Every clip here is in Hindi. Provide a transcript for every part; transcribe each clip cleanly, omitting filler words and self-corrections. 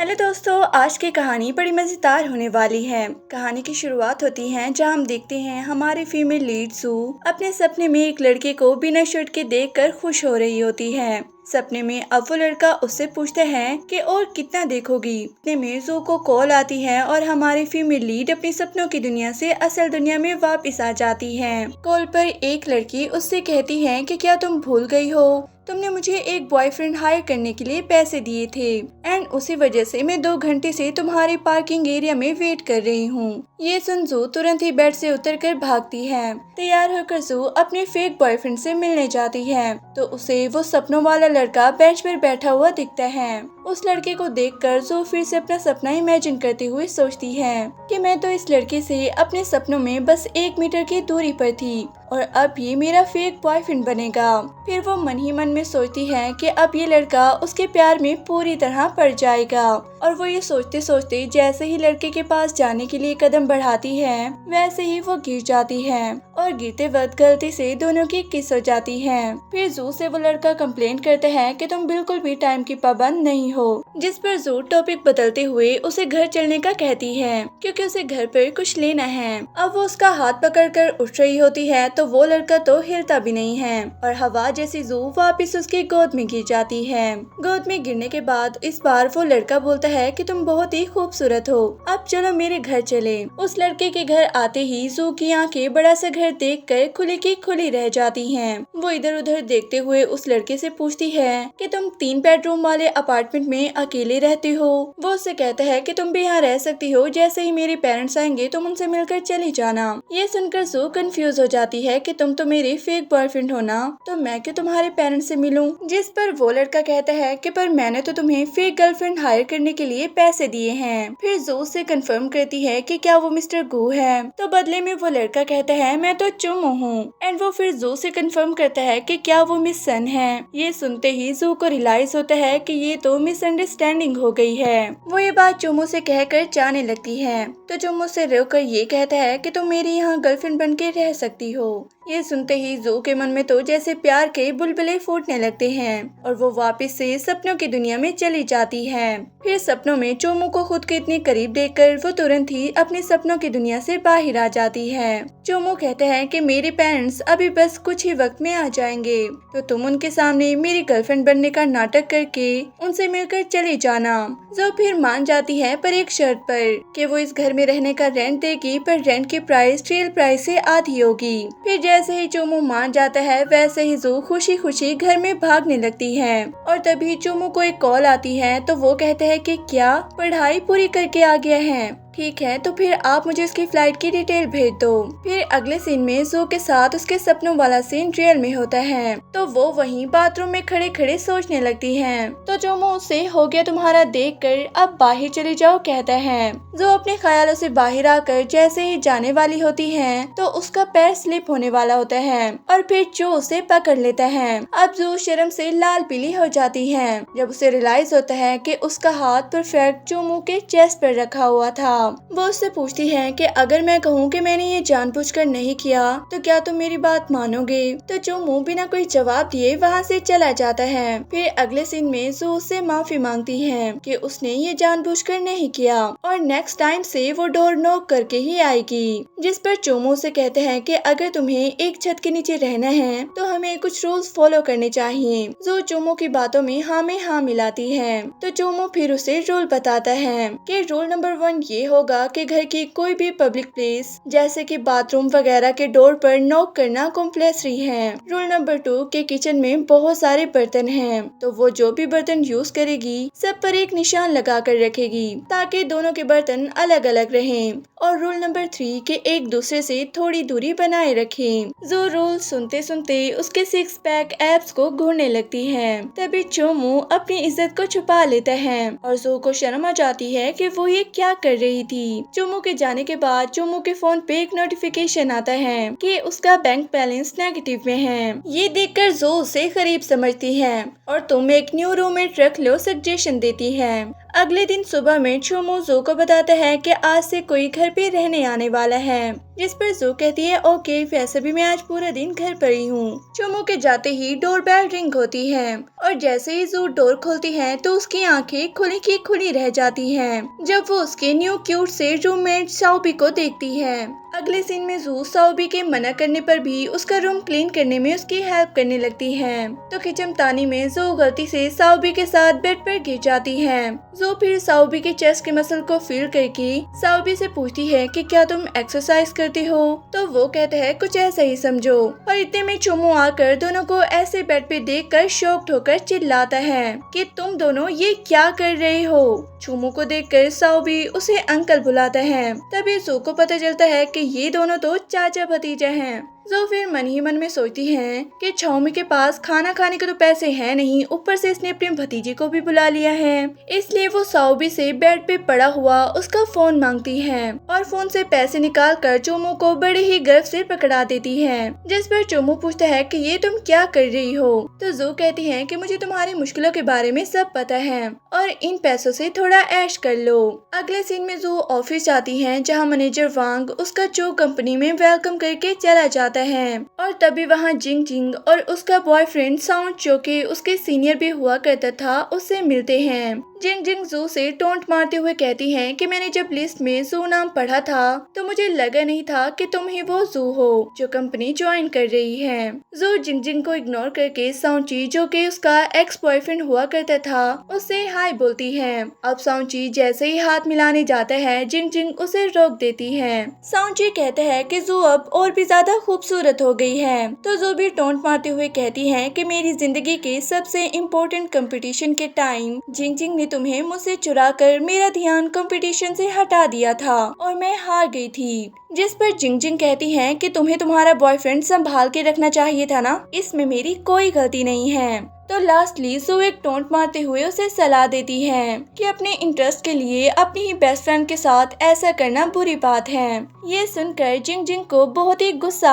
हेलो दोस्तों, आज की कहानी बड़ी मज़ेदार होने वाली है। कहानी की शुरुआत होती है जहां हम देखते हैं हमारी फीमेल लीड सू अपने सपने में एक लड़के को बिना शर्ट के देखकर खुश हो रही होती है। सपने में अब वो लड़का उससे पूछता है कि और कितना देखोगी। इतने में जू को कॉल आती है और हमारी फीमेल लीड अपने सपनों की दुनिया से असल दुनिया में वापस आ जाती है। कॉल पर एक लड़की उससे कहती है कि क्या तुम भूल गई हो, तुमने मुझे एक बॉयफ्रेंड हायर करने के लिए पैसे दिए थे एंड उसी वजह से मैं 2 घंटे से तुम्हारे पार्किंग एरिया में वेट कर रही हूँ। ये सुन जू तुरंत ही बेड से उतरकर भागती है। तैयार होकर जू अपने फेक बॉयफ्रेंड से मिलने जाती है तो उसे वो सपनों वाला लड़का बेंच पर बैठा हुआ दिखता है। उस लड़के को देखकर जू फिर से अपना सपना इमेजिन करते हुए सोचती है कि मैं तो इस लड़के से अपने सपनों में बस 1 मीटर की दूरी पर थी और अब ये मेरा फेक बॉयफ्रेंड बनेगा। फिर वो मन ही मन में सोचती है कि अब ये लड़का उसके प्यार में पूरी तरह पड़ जाएगा और वो ये सोचते सोचते जैसे ही लड़के के पास जाने के लिए कदम बढ़ाती है वैसे ही वो गिर जाती है और गिरते वक्त गलती से दोनों की किस हो जाती है। फिर जू से वो लड़का कंप्लेन करता है कि तुम बिल्कुल भी टाइम की पाबंद नहीं हो, जिस पर जू टॉपिक बदलते हुए उसे घर चलने का कहती है क्योंकि उसे घर पर कुछ लेना है। अब वो उसका हाथ पकड़कर उठ रही होती है तो वो लड़का तो हिलता भी नहीं है और हवा जैसी जू वापिस उसकी गोद में गिर जाती है। गोद में गिरने के बाद इस बार वो लड़का बोलता है कि तुम बहुत ही खूबसूरत हो, अब चलो मेरे घर चले। उस लड़के के घर आते ही जू की आंखें बड़ा सा घर देखकर खुली की खुली रह जाती हैं। वो इधर उधर देखते हुए उस लड़के से पूछती है कि तुम 3 बेडरूम वाले अपार्टमेंट में अकेले रहती हो। वो उससे कहता है कि तुम भी यहाँ रह सकती हो, जैसे ही मेरे पेरेंट्स आएंगे तुम उनसे मिलकर चली जाना। ये सुनकर जू कंफ्यूज हो जाती है कि तुम तो मेरे फेक बॉयफ्रेंड हो ना, तो मैं क्यों तुम्हारे पेरेंट्स से मिलूं। जिस पर वो लड़का कहता है कि पर मैंने तो तुम्हें फेक गर्लफ्रेंड हायर करने के लिए पैसे दिए हैं। फिर जू से कंफर्म करती है कि क्या वो मिस्टर गू है, तो बदले में वो लड़का कहता है मैं तो चुमू हूँ एंड वो फिर जू से कंफर्म करता है कि क्या वो मिस सन है। ये सुनते ही जू को रियलाइज होता है कि ये तो मिसअंडरस्टैंडिंग हो गई है। वो ये बात चुमू से कहकर जाने लगती है तो चुमू से रोकर ये कहता है कि तुम मेरी यहाँ गर्लफ्रेंड बन के रह सकती हो। ये सुनते ही जू के मन में तो जैसे प्यार के बुलबुले फूटने लगते हैं और वो वापस से सपनों की दुनिया में चली जाती है। फिर सपनों में चोमू को खुद के इतने करीब देखकर वो तुरंत ही अपने सपनों की दुनिया से बाहर आ जाती है। चोमू कहते हैं कि मेरे पेरेंट्स अभी बस कुछ ही वक्त में आ जाएंगे, तो तुम उनके सामने मेरी गर्लफ्रेंड बनने का नाटक करके उनसे मिलकर चली जाना। जो फिर मान जाती है पर एक शर्त पर कि वो इस घर में रहने का रेंट देगी, पर रेंट की प्राइस रियल प्राइस से आधी होगी। फिर जैसे ही चोमू मान जाता है वैसे ही जू खुशी खुशी घर में भागने लगती है और तभी चोमू को एक कॉल आती है तो वो कहते हैं कि क्या पढ़ाई पूरी करके आ गया है, ठीक है तो फिर आप मुझे उसकी फ्लाइट की डिटेल भेज दो। फिर अगले सीन में जू के साथ उसके सपनों वाला सीन रियल में होता है तो वो वहीं बाथरूम में खड़े खड़े सोचने लगती है। तो चोमू उससे हो गया तुम्हारा देखकर अब बाहर चले जाओ कहता है। जो अपने ख्यालों से बाहर आकर जैसे ही जाने वाली होती है तो उसका पैर स्लिप होने वाला होता है और फिर चो उसे पकड़ लेता है। अब जू शर्म से लाल पीली हो जाती है जब उसे रियलाइज होता है कि उसका हाथ परफेक्ट चोमू के चेस्ट पर रखा हुआ था। वो उससे पूछती है कि अगर मैं कहूँ कि मैंने ये जानबूझकर नहीं किया तो क्या तुम मेरी बात मानोगे। तो चोमू बिना कोई जवाब दिए वहाँ से चला जाता है। फिर अगले सीन में जू उससे माफी मांगती है कि उसने ये जानबूझकर नहीं किया और नेक्स्ट टाइम से वो डोर नॉक करके ही आएगी। जिस पर चोमू से कहते हैं कि अगर तुम्हें एक छत के नीचे रहना है तो हमें कुछ रूल्स फॉलो करने चाहिए। जो चोमू की बातों में हाँ मिलाती है तो चोमू फिर उसे रूल बताता है कि रूल नंबर 1 ये होगा कि घर की कोई भी पब्लिक प्लेस जैसे कि बाथरूम वगैरह के डोर पर नॉक करना कंपल्सरी है। रूल नंबर 2 के किचन में बहुत सारे बर्तन हैं तो वो जो भी बर्तन यूज करेगी सब पर एक निशान लगा कर रखेगी ताकि दोनों के बर्तन अलग अलग रहें। और रूल नंबर 3 के एक दूसरे से थोड़ी दूरी बनाए रखें। जो रूल सुनते सुनते उसके 6 पैक एब्स को घूरने लगती है। तभी चोमू अपनी इज्जत को छुपा लेता है और जो को शर्म आ जाती है कि वो ये क्या कर रही थी। चोमू के जाने के बाद चोमू के फोन पे एक नोटिफिकेशन आता है कि उसका बैंक बैलेंस नेगेटिव में है। ये देखकर जो उसे करीब समझती है और तुम एक न्यू रूममेट रख लो सजेशन देती है। अगले दिन सुबह में चोमू जू को बताता है कि आज से कोई घर पे रहने आने वाला है, जिस पर जू कहती है ओके, वैसे भी मैं आज पूरा दिन घर पर ही हूँ। चोमू के जाते ही डोर बेल रिंग होती है और जैसे ही जू डोर खोलती है तो उसकी आंखें खुली की खुली रह जाती हैं जब वो उसके न्यू क्यूट से रूममेट साओबी को देखती है। अगले सीन में जू साओबी के मना करने पर भी उसका रूम क्लीन करने में उसकी हेल्प करने लगती है। तो खिचमतानी में जू गलती से साओबी के साथ बेड पर गिर जाती है। जू फिर साओबी के चेस्ट के मसल को फील करके साओबी से पूछती है कि क्या तुम एक्सरसाइज करती हो, तो वो कहता है कुछ ऐसा ही समझो। और इतने में चोमू आकर दोनों को ऐसे बेड पे देखकर शॉक्ड होकर चिल्लाता है कि तुम दोनों ये क्या कर रहे हो। चोमू को देखकर साओबी उसे अंकल बुलाता है। तभी जू को पता चलता है कि ये दोनों तो चाचा भतीजा हैं। जो फिर मन ही मन में सोचती है कि छाओमी के पास खाना खाने के तो पैसे हैं नहीं, ऊपर से इसने अपने भतीजे को भी बुला लिया है। इसलिए वो साओबी से बेड पे पड़ा हुआ उसका फोन मांगती है और फोन से पैसे निकाल कर चोमू को बड़े ही गर्व से पकड़ा देती है। जिस पर चोमू पूछता है कि ये तुम क्या कर रही हो, तो जो कहती है कि मुझे तुम्हारी मुश्किलों के बारे में सब पता है और इन पैसों से थोड़ा ऐश कर लो। अगले सीन में जो ऑफिस आती है जहाँ मैनेजर वांग उसका जो कंपनी में वेलकम करके चला जाता है और तभी वहाँ जिंग जिंग और उसका बॉयफ्रेंड साउंड जो के उसके सीनियर भी हुआ करता था उससे मिलते हैं। जिंग जिंग जू से टोंट मारते हुए कहती हैं कि मैंने जब लिस्ट में जू नाम पढ़ा था तो मुझे लगा नहीं था कि तुम ही वो जू हो जो कंपनी ज्वाइन कर रही है। जू जिंग जिंग को इग्नोर करके साउंची जो कि उसका एक्स बॉयफ्रेंड हुआ करता था उससे हाय बोलती है। अब साउंची जैसे ही हाथ मिलाने जाता है जिंग जिंग उसे रोक देती है। साउंची कहता है कि जू अब और भी ज्यादा खूबसूरत हो गई है, तो जू भी टोंट मारते हुए कहती है कि मेरी जिंदगी के सबसे इम्पोर्टेंट कंपटीशन के टाइम जिंग जिंग ने तुम्हें मुझसे चुरा कर मेरा ध्यान कंपटीशन से हटा दिया था और मैं हार गई थी। जिस पर जिंग जिंग कहती है कि तुम्हें तुम्हारा बॉयफ्रेंड संभाल के रखना चाहिए था ना, इसमें मेरी कोई गलती नहीं है। तो लास्टली जू एक टोंट मारते हुए उसे सलाह देती है कि अपने इंटरेस्ट के लिए अपनी ही बेस्ट फ्रेंड के साथ ऐसा करना बुरी बात है। ये सुनकर जिंग जिंग को बहुत ही गुस्सा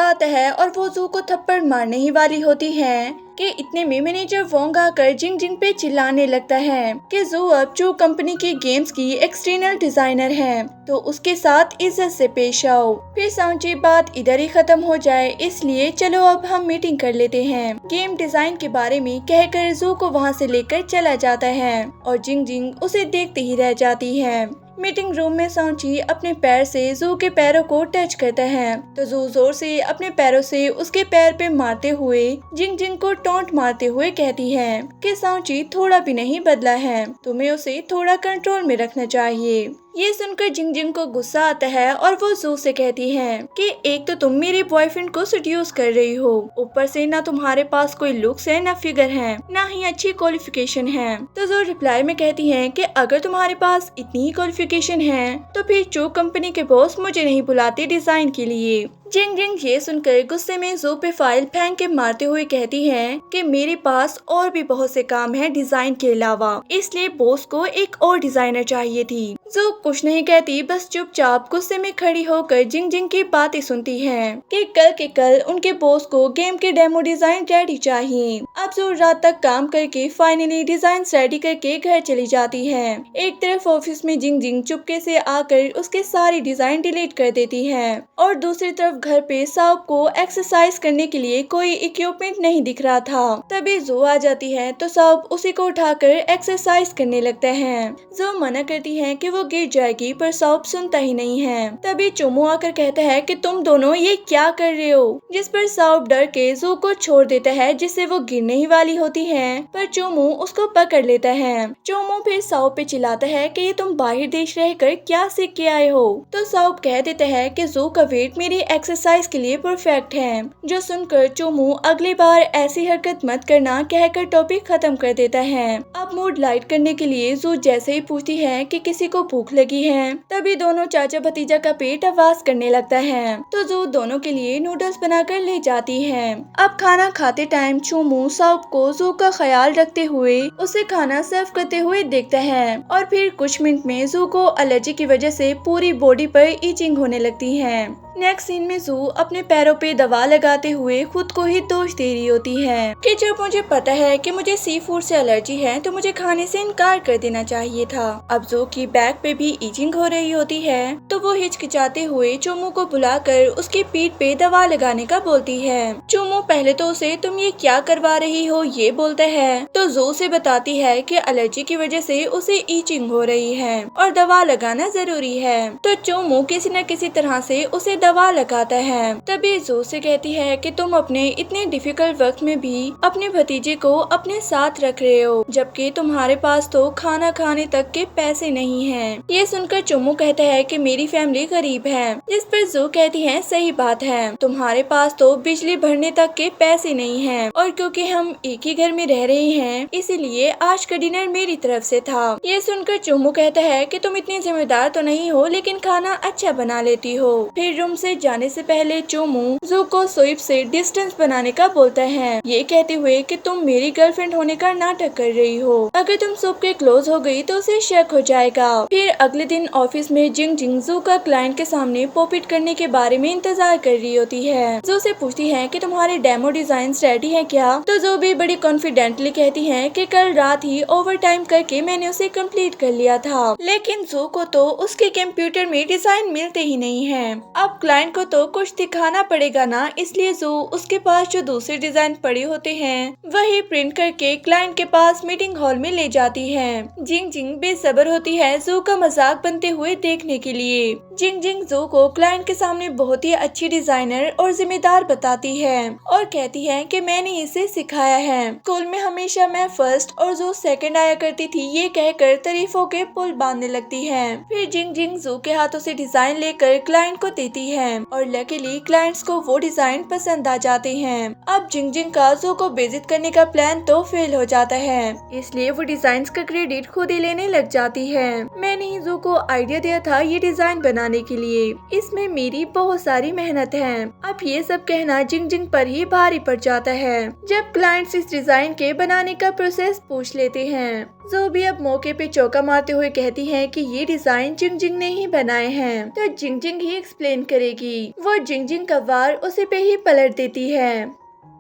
आता है और वो जू को थप्पड़ मारने ही वाली होती है कि इतने में मैनेजर वोंग आकर जिंग जिंग पे चिल्लाने लगता है कि जू अब जो कंपनी के गेम्स की एक्सटर्नल डिजाइनर है तो उसके साथ इज्जत से पेश आओ। फिर साउंची बात इधर ही खत्म हो जाए, इसलिए चलो अब हम मीटिंग कर लेते हैं। गेम डिजाइन के बारे में कहकर जू को वहाँ से लेकर चला जाता है और जिंग जिंग उसे देखते ही रह जाती है। मीटिंग रूम में साउंची अपने पैर से जू के पैरों को टच करता है तो जू जोर से अपने पैरों से उसके पैर पे मारते हुए जिंग जिंग को टोंट मारते हुए कहती है कि साउंची थोड़ा भी नहीं बदला है, तुम्हें उसे थोड़ा कंट्रोल में रखना चाहिए। ये सुनकर जिंग जिंग को गुस्सा आता है और वो जू से कहती है कि एक तो तुम मेरे बॉयफ्रेंड को सेड्यूस कर रही हो, ऊपर से ना तुम्हारे पास कोई लुक्स है, ना फिगर है, ना ही अच्छी क्वालिफिकेशन है। तो जू रिप्लाई में कहती है कि अगर तुम्हारे पास इतनी ही क्वालिफिकेशन है तो फिर जो कंपनी के बॉस मुझे नहीं बुलाते डिजाइन के लिए। जिंग जिंग ये सुनकर गुस्से में जू पे फाइल फेंक के मारते हुए कहती है कि मेरे पास और भी बहुत से काम है डिजाइन के अलावा, इसलिए बॉस को एक और डिजाइनर चाहिए थी। जू कुछ नहीं कहती, बस चुपचाप गुस्से में खड़ी होकर जिंग जिंग की बातें सुनती है कि कल के कल उनके बॉस को गेम के डेमो डिजाइन रेडी चाहिए। अब जू रात तक काम करके फाइनली डिजाइन रेडी करके घर चली जाती है। एक तरफ ऑफिस में जिंग जिंग चुपके से आकर उसके सारी डिजाइन डिलीट कर देती है और दूसरी तरफ घर पे साओब को एक्सरसाइज करने के लिए कोई इक्विपमेंट नहीं दिख रहा था। तभी जू आ जाती है तो साओब उसी को उठाकर एक्सरसाइज करने लगता है। जू मना करती है कि वो गिर जाएगी पर साओब सुनता ही नहीं है। तभी चोमू आकर कहता है कि तुम दोनों ये क्या कर रहे हो, जिस पर साओब डर के जू को छोड़ देता है जिससे वो गिरने ही वाली होती है पर चोमू उसको पकड़ लेता है। चोमू फिर साओब पे चिल्लाता है कि ये तुम बाहर देश रहकर क्या सीख के आए हो, तो साओब कह देता है कि जू का वेट मेरी एक्सरसाइज के लिए परफेक्ट है। जो सुनकर चोमू अगली बार ऐसी हरकत मत करना कहकर टॉपिक खत्म कर देता है। अब मूड लाइट करने के लिए जू जैसे ही पूछती है कि किसी को भूख लगी है तभी दोनों चाचा भतीजा का पेट आवाज करने लगता है तो जू दोनों के लिए नूडल्स बनाकर ले जाती है। अब खाना खाते टाइम चोमू साउप को जू का ख्याल रखते हुए उसे खाना सर्व करते हुए देखता है और फिर कुछ मिनट में जू को एलर्जी की वजह से पूरी बॉडी पर ईचिंग होने लगती है। नेक्स्ट सीन में जू अपने पैरों पे दवा लगाते हुए खुद को ही दोष दे रही होती है कि जब मुझे पता है कि मुझे सी फूड से एलर्जी है तो मुझे खाने से इनकार कर देना चाहिए था। अब जू की बैक पे भी ईचिंग हो रही होती है तो वो हिचकिचाते हुए चोमू को बुलाकर उसकी पीठ पे दवा लगाने का बोलती है। चोमू पहले तो उसे तुम ये क्या करवा रही हो ये बोलता है तो जू से बताती है कि एलर्जी की वजह से उसे ईचिंग हो रही है और दवा लगाना जरूरी है। तो चोमू किसी न किसी तरह से उसे दवा लगाता है। तभी जू से कहती है कि तुम अपने इतने डिफिकल्ट वक्त में भी अपने भतीजे को अपने साथ रख रहे हो जबकि तुम्हारे पास तो खाना खाने तक के पैसे नहीं हैं। ये सुनकर चोमू कहता है कि मेरी फैमिली गरीब है, जिस पर जू कहती है सही बात है, तुम्हारे पास तो बिजली भरने तक के पैसे नहीं हैं और क्योंकि हम एक ही घर में रह रहे हैं इसीलिए आज का डिनर मेरी तरफ से था। ये सुनकर चोमू कहता है कि तुम इतनी जिम्मेदार तो नहीं हो लेकिन खाना अच्छा बना लेती हो। फिर रूम से जाने से पहले चोमू जू को सोइब से डिस्टेंस बनाने का बोलता है, ये कहते हुए कि तुम मेरी गर्लफ्रेंड होने का नाटक कर रही हो, अगर तुम सोइब के क्लोज हो गई तो उसे शक हो जाएगा। फिर अगले दिन ऑफिस में जिंग जिंग जू का क्लाइंट के सामने पॉपिट करने के बारे में इंतजार कर रही होती है। जू से पूछती है कि तुम्हारे डेमो डिजाइन रेडी है क्या, तो जू भी बड़ी कॉन्फिडेंटली कहती है कि कल रात ही ओवर टाइम करके मैंने उसे कंप्लीट कर लिया था, लेकिन जू को तो उसके कंप्यूटर में डिजाइन मिलते ही नहीं है। अब क्लाइंट को तो कुछ दिखाना पड़ेगा ना, इसलिए जू उसके पास जो दूसरे डिजाइन पड़े होते हैं वही प्रिंट करके क्लाइंट के पास मीटिंग हॉल में ले जाती है। जिंग जिंग बेसब्र होती है जू का मजाक बनते हुए देखने के लिए। जिंग जिंग जू को क्लाइंट के सामने बहुत ही अच्छी डिजाइनर और जिम्मेदार बताती है और कहती है कि मैंने इसे सिखाया है, स्कूल में हमेशा मैं फर्स्ट और जू सेकंड आया करती थी, ये कहकर तारीफों के पुल बांधने लगती है। फिर जिंग जिंग जू के हाथों से डिजाइन लेकर क्लाइंट को देती है और लकीली क्लाइंट्स को वो डिजाइन पसंद आ जाते हैं। अब जिंग जिंग का जू को बेइज्जत करने का प्लान तो फेल हो जाता है, इसलिए वो डिजाइन का क्रेडिट खुद ही लेने लग जाती है। मैंने ही जू को आइडिया दिया था ये डिजाइन बनाने के लिए, इसमें मेरी बहुत सारी मेहनत है। अब ये सब कहना जिंग जिंग पर ही भारी पड़ जाता है जब क्लाइंट्स इस डिजाइन के बनाने का प्रोसेस पूछ लेते हैं। जू भी अब मौके पे चौका मारते हुए कहती है कि ये डिजाइन जिंग जिंग ने ही बनाए हैं, तो जिंग जिंग ही एक्सप्लेन करेगी। वो जिंग जिंग का वार उसी पे ही पलट देती है।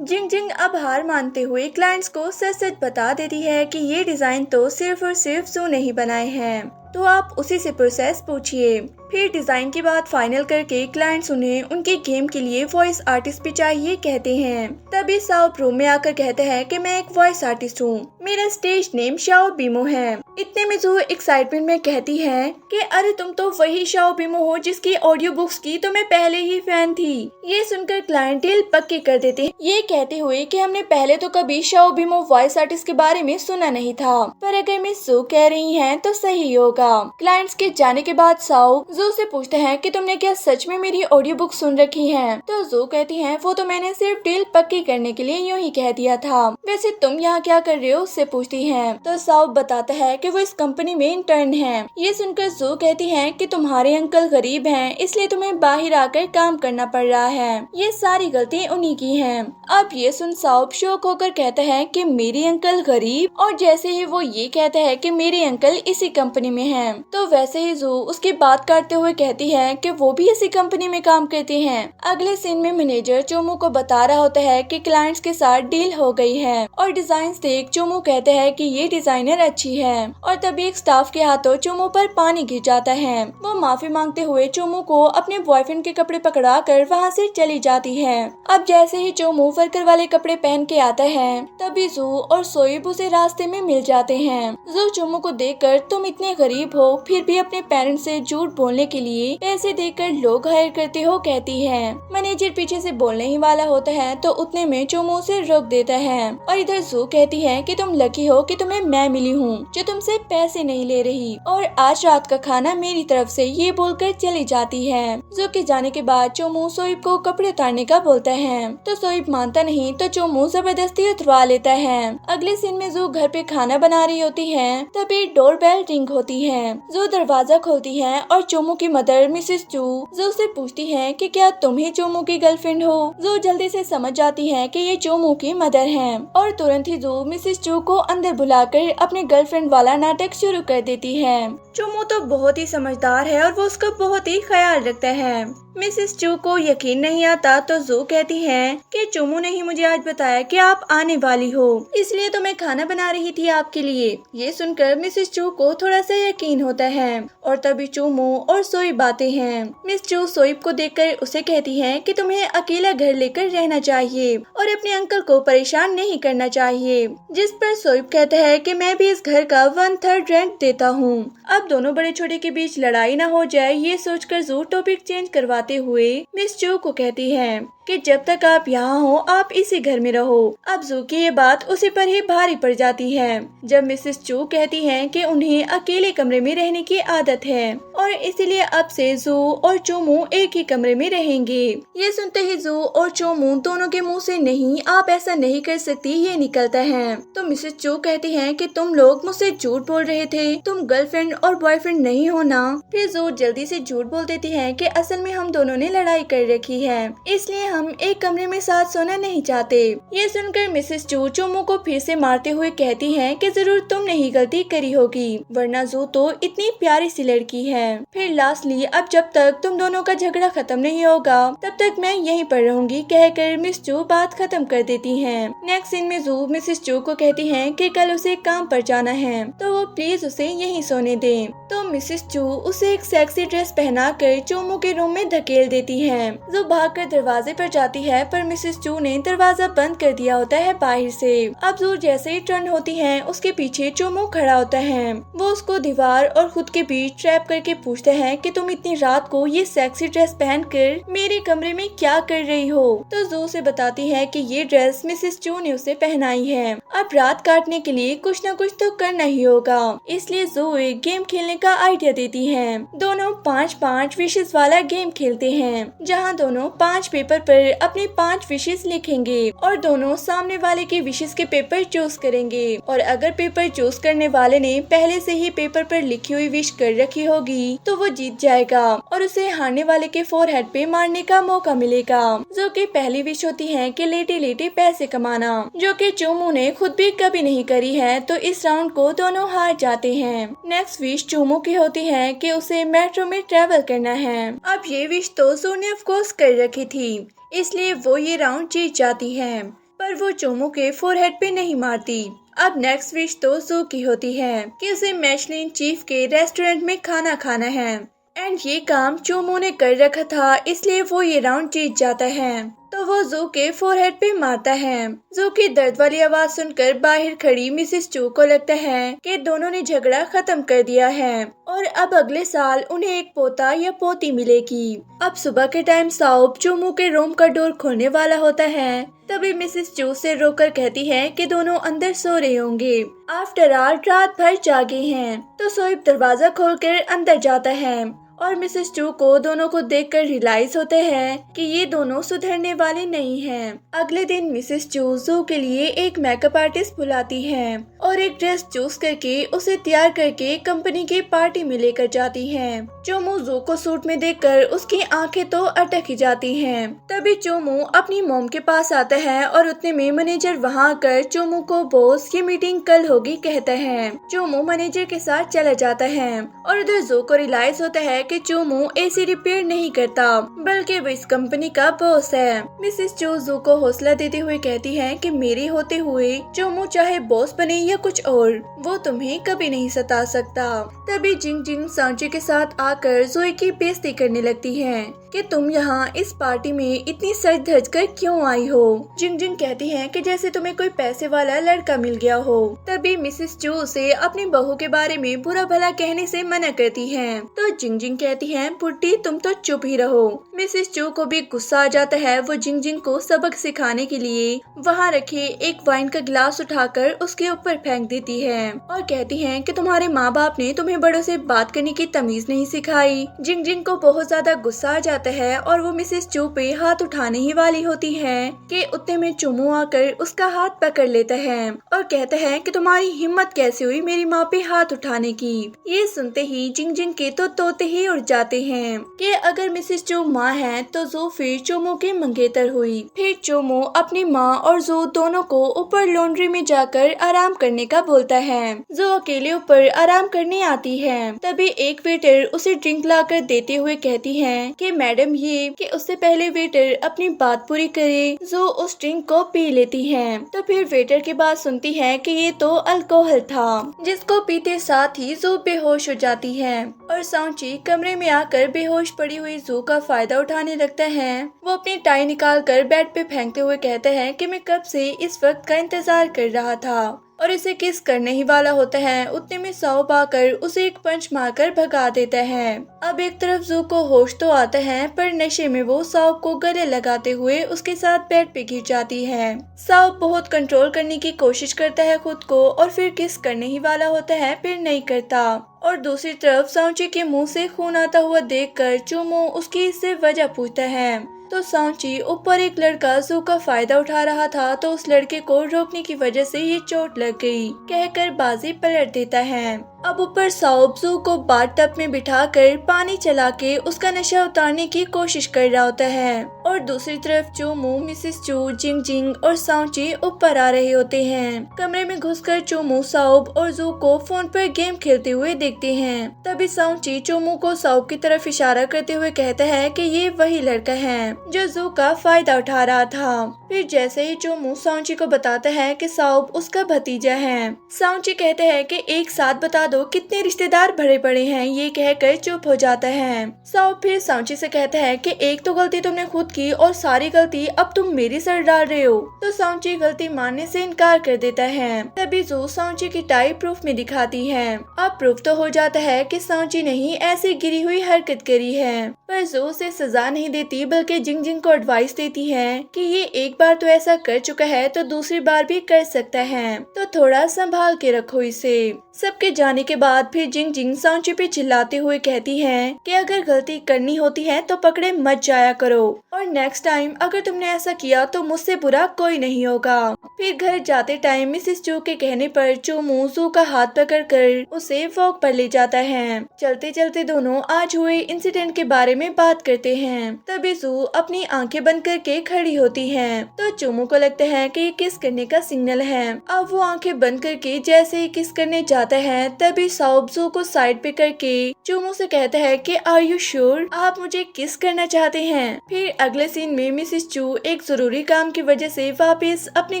जिंग जिंग अब हार मानते हुए क्लाइंट्स को सच सच बता देती है कि ये डिजाइन तो सिर्फ और सिर्फ जू ने ही बनाए हैं, तो आप उसी से प्रोसेस पूछिए। फिर डिजाइन की बात फाइनल करके क्लाइंट्स उन्हें उनके गेम के लिए वॉइस आर्टिस्ट भी चाहिए कहते हैं। तभी साओ रूम में आकर कहता है कि मैं एक वॉइस आर्टिस्ट हूँ, मेरा स्टेज नेम शाओ बीमो है। इतने में जू एक्साइटमेंट में कहती है कि अरे तुम तो वही शाओ बीमो हो जिसकी ऑडियो बुक्स की तो मैं पहले ही फैन थी। ये सुनकर क्लाइंट दिल पक्के कर देते हैं, ये कहते हुए कि हमने पहले तो कभी शाओ बीमो वॉइस आर्टिस्ट के बारे में सुना नहीं था, पर अगर मिस जू कह रही है तो सही होगा। क्लाइंट्स के जाने के बाद साओ जू से पूछते हैं कि तुमने क्या सच में मेरी ऑडियो बुक सुन रखी है, तो जू कहती है वो तो मैंने सिर्फ डील पक्की करने के लिए यूं ही कह दिया था, वैसे तुम यहाँ क्या कर रहे हो उससे पूछती है। तो साओ बताता है कि वो इस कंपनी में इंटर्न है। ये सुनकर जू कहती है कि तुम्हारे अंकल गरीब हैं इसलिए तुम्हें बाहर आकर काम करना पड़ रहा है, ये सारी गलती उन्हीं की है। अब ये सुन साओ शौक होकर कहता है कि मेरे अंकल गरीब, और जैसे ही वो ये कहता है कि मेरे अंकल इसी कंपनी में है तो वैसे ही जू उसकी बात काटते हुए कहती है कि वो भी इसी कंपनी में काम करते हैं। अगले सीन में मैनेजर चोमू को बता रहा होता है कि क्लाइंट्स के साथ डील हो गई है और डिजाइन देख चोमू कहते हैं कि ये डिजाइनर अच्छी है, और तभी एक स्टाफ के हाथों चोमू पर पानी गिर जाता है। वो माफी मांगते हुए चोमू को अपने बॉयफ्रेंड के कपड़े पकड़ा कर वहाँ से चली जाती है। अब जैसे ही चोमू वर्कर वाले कपड़े पहन के आता है तभी जू और सोइब उसे रास्ते में मिल जाते हैं। जू चोमू को देखकर तुम इतने गरीब हो फिर भी अपने पेरेंट्स से झूठ बोलने के लिए पैसे देकर लोग हायर करते हो कहती है। मैनेजर पीछे से बोलने ही वाला होता है तो उतने में चोमू उसे रोक देता है और इधर जू कहती है कि तुम लकी हो कि तुम्हें मैं मिली हूँ जो तुमसे पैसे नहीं ले रही, और आज रात का खाना मेरी तरफ से, ये बोलकर चली जाती है। जू के जाने के बाद चोमू सोइब को कपड़े उतारने का बोलता है तो सोइब मानता नहीं तो चोमू जबरदस्ती उतरवा लेता है। अगले सीन में जू घर पे खाना बना रही होती है तभी डोरबेल रिंग होती है। हैं। जो दरवाजा खोलती है और चोमू की मदर मिसेस चू जो से पूछती है कि क्या तुम ही चोमू की गर्लफ्रेंड हो। जो जल्दी से समझ जाती है कि ये चोमू की मदर हैं और तुरंत ही जो मिसेस चू को अंदर बुलाकर अपने गर्लफ्रेंड वाला नाटक शुरू कर देती है। चोमू तो बहुत ही समझदार है और वो उसका बहुत ही ख्याल रखता है। मिसेस चू को यकीन नहीं आता तो जो कहती है कि चोमू ने ही मुझे आज बताया कि आप आने वाली हो, इसलिए तो मैं खाना बना रही थी आपके लिए। ये सुनकर मिसेस चू को थोड़ा सा यकीन होता है और तभी चोमू और सोइब आते हैं। मिस चू सोइब को देखकर उसे कहती है कि तुम्हें अकेला घर लेकर रहना चाहिए और अपने अंकल को परेशान नहीं करना चाहिए, जिस पर सोइब कहता है कि मैं भी इस घर का 1/3 रेंट देता हूँ। अब दोनों बड़े छोटे के बीच लड़ाई न हो जाए ये सोचकर जो टॉपिक चेंज करवाते हुए मिस चू को कहती है कि जब तक आप यहाँ हो आप इसी घर में रहो। अब जू की ये बात उसी पर ही भारी पड़ जाती है जब मिसेस चू कहती हैं कि उन्हें अकेले कमरे में रहने की आदत है और इसीलिए अब से जू और चोमू एक ही कमरे में रहेंगे। ये सुनते ही जू और चोमू दोनों के मुंह से नहीं आप ऐसा नहीं कर सकती ये निकलता है। तो मिसेस चू कहती हैं कि तुम लोग मुझसे झूठ बोल रहे थे, तुम गर्लफ्रेंड और बॉयफ्रेंड नहीं हो ना। फिर जू जल्दी से झूठ बोल देती है कि असल में हम दोनों ने लड़ाई कर रखी है, इसलिए हम एक कमरे में साथ सोना नहीं चाहते। ये सुनकर मिसेस चू चोमू को फिर से मारते हुए कहती है कि जरूर तुमने ही गलती करी होगी, वरना जू तो इतनी प्यारी सी लड़की है। फिर लास्टली अब जब तक तुम दोनों का झगड़ा खत्म नहीं होगा तब तक मैं यहीं पर रहूंगी कहकर मिस चू बात खत्म कर देती है। नेक्स्ट सीन में जू मिसेस चू को कहती है कि कल उसे काम पर जाना है तो वो प्लीज उसे यहीं सोने दे। तो मिसेस चू उसे एक सेक्सी ड्रेस पहना कर चोमू के रूम में धकेल देती है। जो भागकर दरवाजे पर जाती है पर मिसेस चू ने दरवाजा बंद कर दिया होता है बाहर से। अब जो जैसे ही टर्न होती है उसके पीछे चोमू खड़ा होता है। वो उसको दीवार और खुद के बीच ट्रैप करके पूछता है कि तुम इतनी रात को ये सेक्सी ड्रेस पहनकर मेरे कमरे में क्या कर रही हो। तो जो उसे बताती है कि ये ड्रेस मिसेस चू ने उसे पहनाई है। अब रात काटने के लिए कुछ न कुछ तो करना ही होगा, इसलिए जो एक गेम खेलने का आइडिया देती है। दोनों 5-5 विशेष वाला गेम खेलते हैं जहाँ दोनों 5 पेपर पर अपनी 5 विशेष लिखेंगे और दोनों सामने वाले के विशेष के पेपर चूज करेंगे और अगर पेपर चूज करने वाले ने पहले से ही पेपर पर लिखी हुई विश कर रखी होगी तो वो जीत जाएगा और उसे हारने वाले के फोरहेड पे मारने का मौका मिलेगा। जो कि पहली विश होती है कि लेटे लेटे पैसे कमाना, जो कि चोमू ने खुद भी कभी नहीं करी है, तो इस राउंड को दोनों हार जाते हैं। नेक्स्ट विश चोमू की होती है कि उसे मेट्रो में ट्रेवल करना है। अब ये विश तो जू ने ऑफ कोर्स कर रखी थी, इसलिए वो ये राउंड जीत जाती है, पर वो चोमू के फोरहेड पे नहीं मारती। अब नेक्स्ट विश तो जू की होती है कि उसे मिशेलिन चीफ के रेस्टोरेंट में खाना खाना है एंड ये काम चोमू ने कर रखा था, इसलिए वो ये राउंड जीत जाता है। तो वो जू के फोरहेड पे मारता है। जू की दर्द वाली आवाज सुनकर बाहर खड़ी मिसेस चू को लगता है कि दोनों ने झगड़ा खत्म कर दिया है और अब अगले साल उन्हें एक पोता या पोती मिलेगी। अब सुबह के टाइम साउब चोमू के रूम का डोर खोलने वाला होता है, तभी मिसेस चू से रोकर कहती है कि दोनों अंदर सो रहे होंगे, आफ्टर ऑल रात भर जागे हैं। तो सोइब दरवाजा खोलकर अंदर जाता है और मिसेस चू को दोनों को देखकर रियलाइज होते हैं कि ये दोनों सुधरने वाले नहीं हैं। अगले दिन मिसेस चू जू के लिए एक मेकअप आर्टिस्ट बुलाती है और एक ड्रेस चूज करके उसे तैयार करके कंपनी की पार्टी में लेकर जाती है। चोमू जू को सूट में देखकर उसकी आंखें तो अटक ही जाती हैं। तभी चोमू अपनी मॉम के पास आता है और उतने में मैनेजर वहां आकर चोमू को बॉस ये मीटिंग कल होगी कहता है। चोमू मैनेजर के साथ चला जाता है और उधर जू को रियलाइज होता है कि चोमू एसी रिपेयर नहीं करता बल्कि वो इस कंपनी का बॉस है। मिसेस चू जू को हौसला देते हुए कहती है कि मेरे होते हुए चोमू चाहे बॉस बने या कुछ और, वो तुम्हें कभी नहीं सता सकता। तभी जिंग जिंग सांची के साथ आकर जोई की बेइज्जती करने लगती है कि तुम यहाँ इस पार्टी में इतनी सज धज कर क्यों आई हो। जिंग जिंग कहती है कि जैसे तुम्हें कोई पैसे वाला लड़का मिल गया हो। तभी मिसेस चू उसे अपनी बहू के बारे में बुरा भला कहने से मना करती है। तो जिंग जिंग कहती है, बुड्ढी तुम तो चुप ही रहो। मिसेस चू को भी गुस्सा आ जाता है। वो जिंग जिंग को सबक सिखाने के लिए वहाँ रखे एक वाइन का गिलास उठाकर उसके ऊपर फेंक देती है और कहती है कि तुम्हारे माँ बाप ने तुम्हें बड़ों से बात करने की तमीज नहीं सिखाई। जिंग जिंग को बहुत ज्यादा गुस्सा आ जाता है और वो मिसेस चू पे हाथ उठाने ही वाली होती है कि उतने में चुमू आकर उसका हाथ पकड़ लेता है और कहता है कि तुम्हारी हिम्मत कैसे हुई मेरी माँ पे हाथ उठाने की। ये सुनते ही जिंग जिंग के तो तोते ही उड़ जाते हैं कि अगर मिसेस चू माँ है तो जो फिर चोमो की मंगेतर हुई। फिर चोमो अपनी माँ और जो दोनों को ऊपर लॉन्ड्री में जाकर आराम करने का बोलता है। जो अकेले ऊपर आराम करने आती है। तभी एक वेटर उसे ड्रिंक लाकर देते हुए कहती है कि मैडम ये कि उससे पहले वेटर अपनी बात पूरी करे। जो उस ड्रिंक को पी लेती है तो फिर वेटर की बात सुनती है कि ये तो अल्कोहल था, जिसको पीते साथ ही जो बेहोश हो जाती है और सांची कमरे में आकर बेहोश पड़ी हुई जू का फायदा उठाने लगता है। वो अपनी टाई निकाल कर बेड पे फेंकते हुए कहता है कि मैं कब से इस वक्त का इंतजार कर रहा था और इसे किस करने ही वाला होता है। उतने में साउब आकर उसे एक पंच मारकर भगा देता है। अब एक तरफ जू को होश तो आता है पर नशे में वो साउब को गले लगाते हुए उसके साथ बेड पे गिर जाती है। साउब बहुत कंट्रोल करने की कोशिश करता है खुद को और फिर किस करने ही वाला होता है फिर नहीं करता। और दूसरी तरफ सांची के मुंह से खून आता हुआ देखकर चोमो उसकी इससे वजह पूछता है तो सांची ऊपर एक लड़का जू का फायदा उठा रहा था तो उस लड़के को रोकने की वजह से ये चोट लग गई कहकर बाजी पलट देता है। अब ऊपर साउब जू को बाथ टब में बिठाकर पानी चला के उसका नशा उतारने की कोशिश कर रहा होता है और दूसरी तरफ चोमू, मिसेस चू, जिंग जिंग और सांची ऊपर आ रहे होते हैं। कमरे में घुसकर चोमू साउब और जू को फोन पर गेम खेलते हुए देखते हैं। तभी सांची चोमू को साउब की तरफ इशारा करते हुए कहता है कि ये वही लड़का है जो जू का फायदा उठा रहा था। फिर जैसे ही चोमू सांची को बताता है कि साउब उसका भतीजा है, सांची कहते हैं कि एक साथ बता दो कितने रिश्तेदार भरे पड़े हैं। ये कहकर चुप हो जाता है। साउब फिर सांची से कहता है कि एक तो गलती तुमने खुद की और सारी गलती अब तुम मेरी सर डाल रहे हो। तो सांची गलती मानने से इनकार कर देता है। तभी जू सांची की टाई प्रूफ में दिखाती है। अब प्रूफ तो हो जाता है कि सांची ने ही ऐसी गिरी हुई हरकत करी है, पर जू उसे सजा नहीं देती बल्कि जिंग जिंग को एडवाइस देती है कि ये एक बार तो ऐसा कर चुका है तो दूसरी बार भी कर सकता है, तो थोड़ा संभाल के रखो इसे। सबके जाने के बाद फिर जिंग जिंग सांची पे चिल्लाते हुए कहती है कि अगर गलती करनी होती है तो पकड़े मत जाया करो और नेक्स्ट टाइम अगर तुमने ऐसा किया तो मुझसे बुरा कोई नहीं होगा। फिर घर जाते टाइम मिसेस चू के कहने पर चोमू जू का हाथ पकड़कर उसे वॉक पर ले जाता है। चलते चलते दोनों आज हुए इंसिडेंट के बारे में बात करते हैं। तभी जू अपनी आंखें बंद करके खड़ी होती है तो चोमू को लगता है कि ये किस करने का सिग्नल है। अब वो आंखें बंद करके जैसे ही किस करने जाता है तभी साउब जू को साइड पे करके चोमू से कहता है कि आर यू श्योर आप मुझे किस करना चाहते हैं। फिर अगले सीन में मिसेस चू एक जरूरी काम की वजह से वापस अपने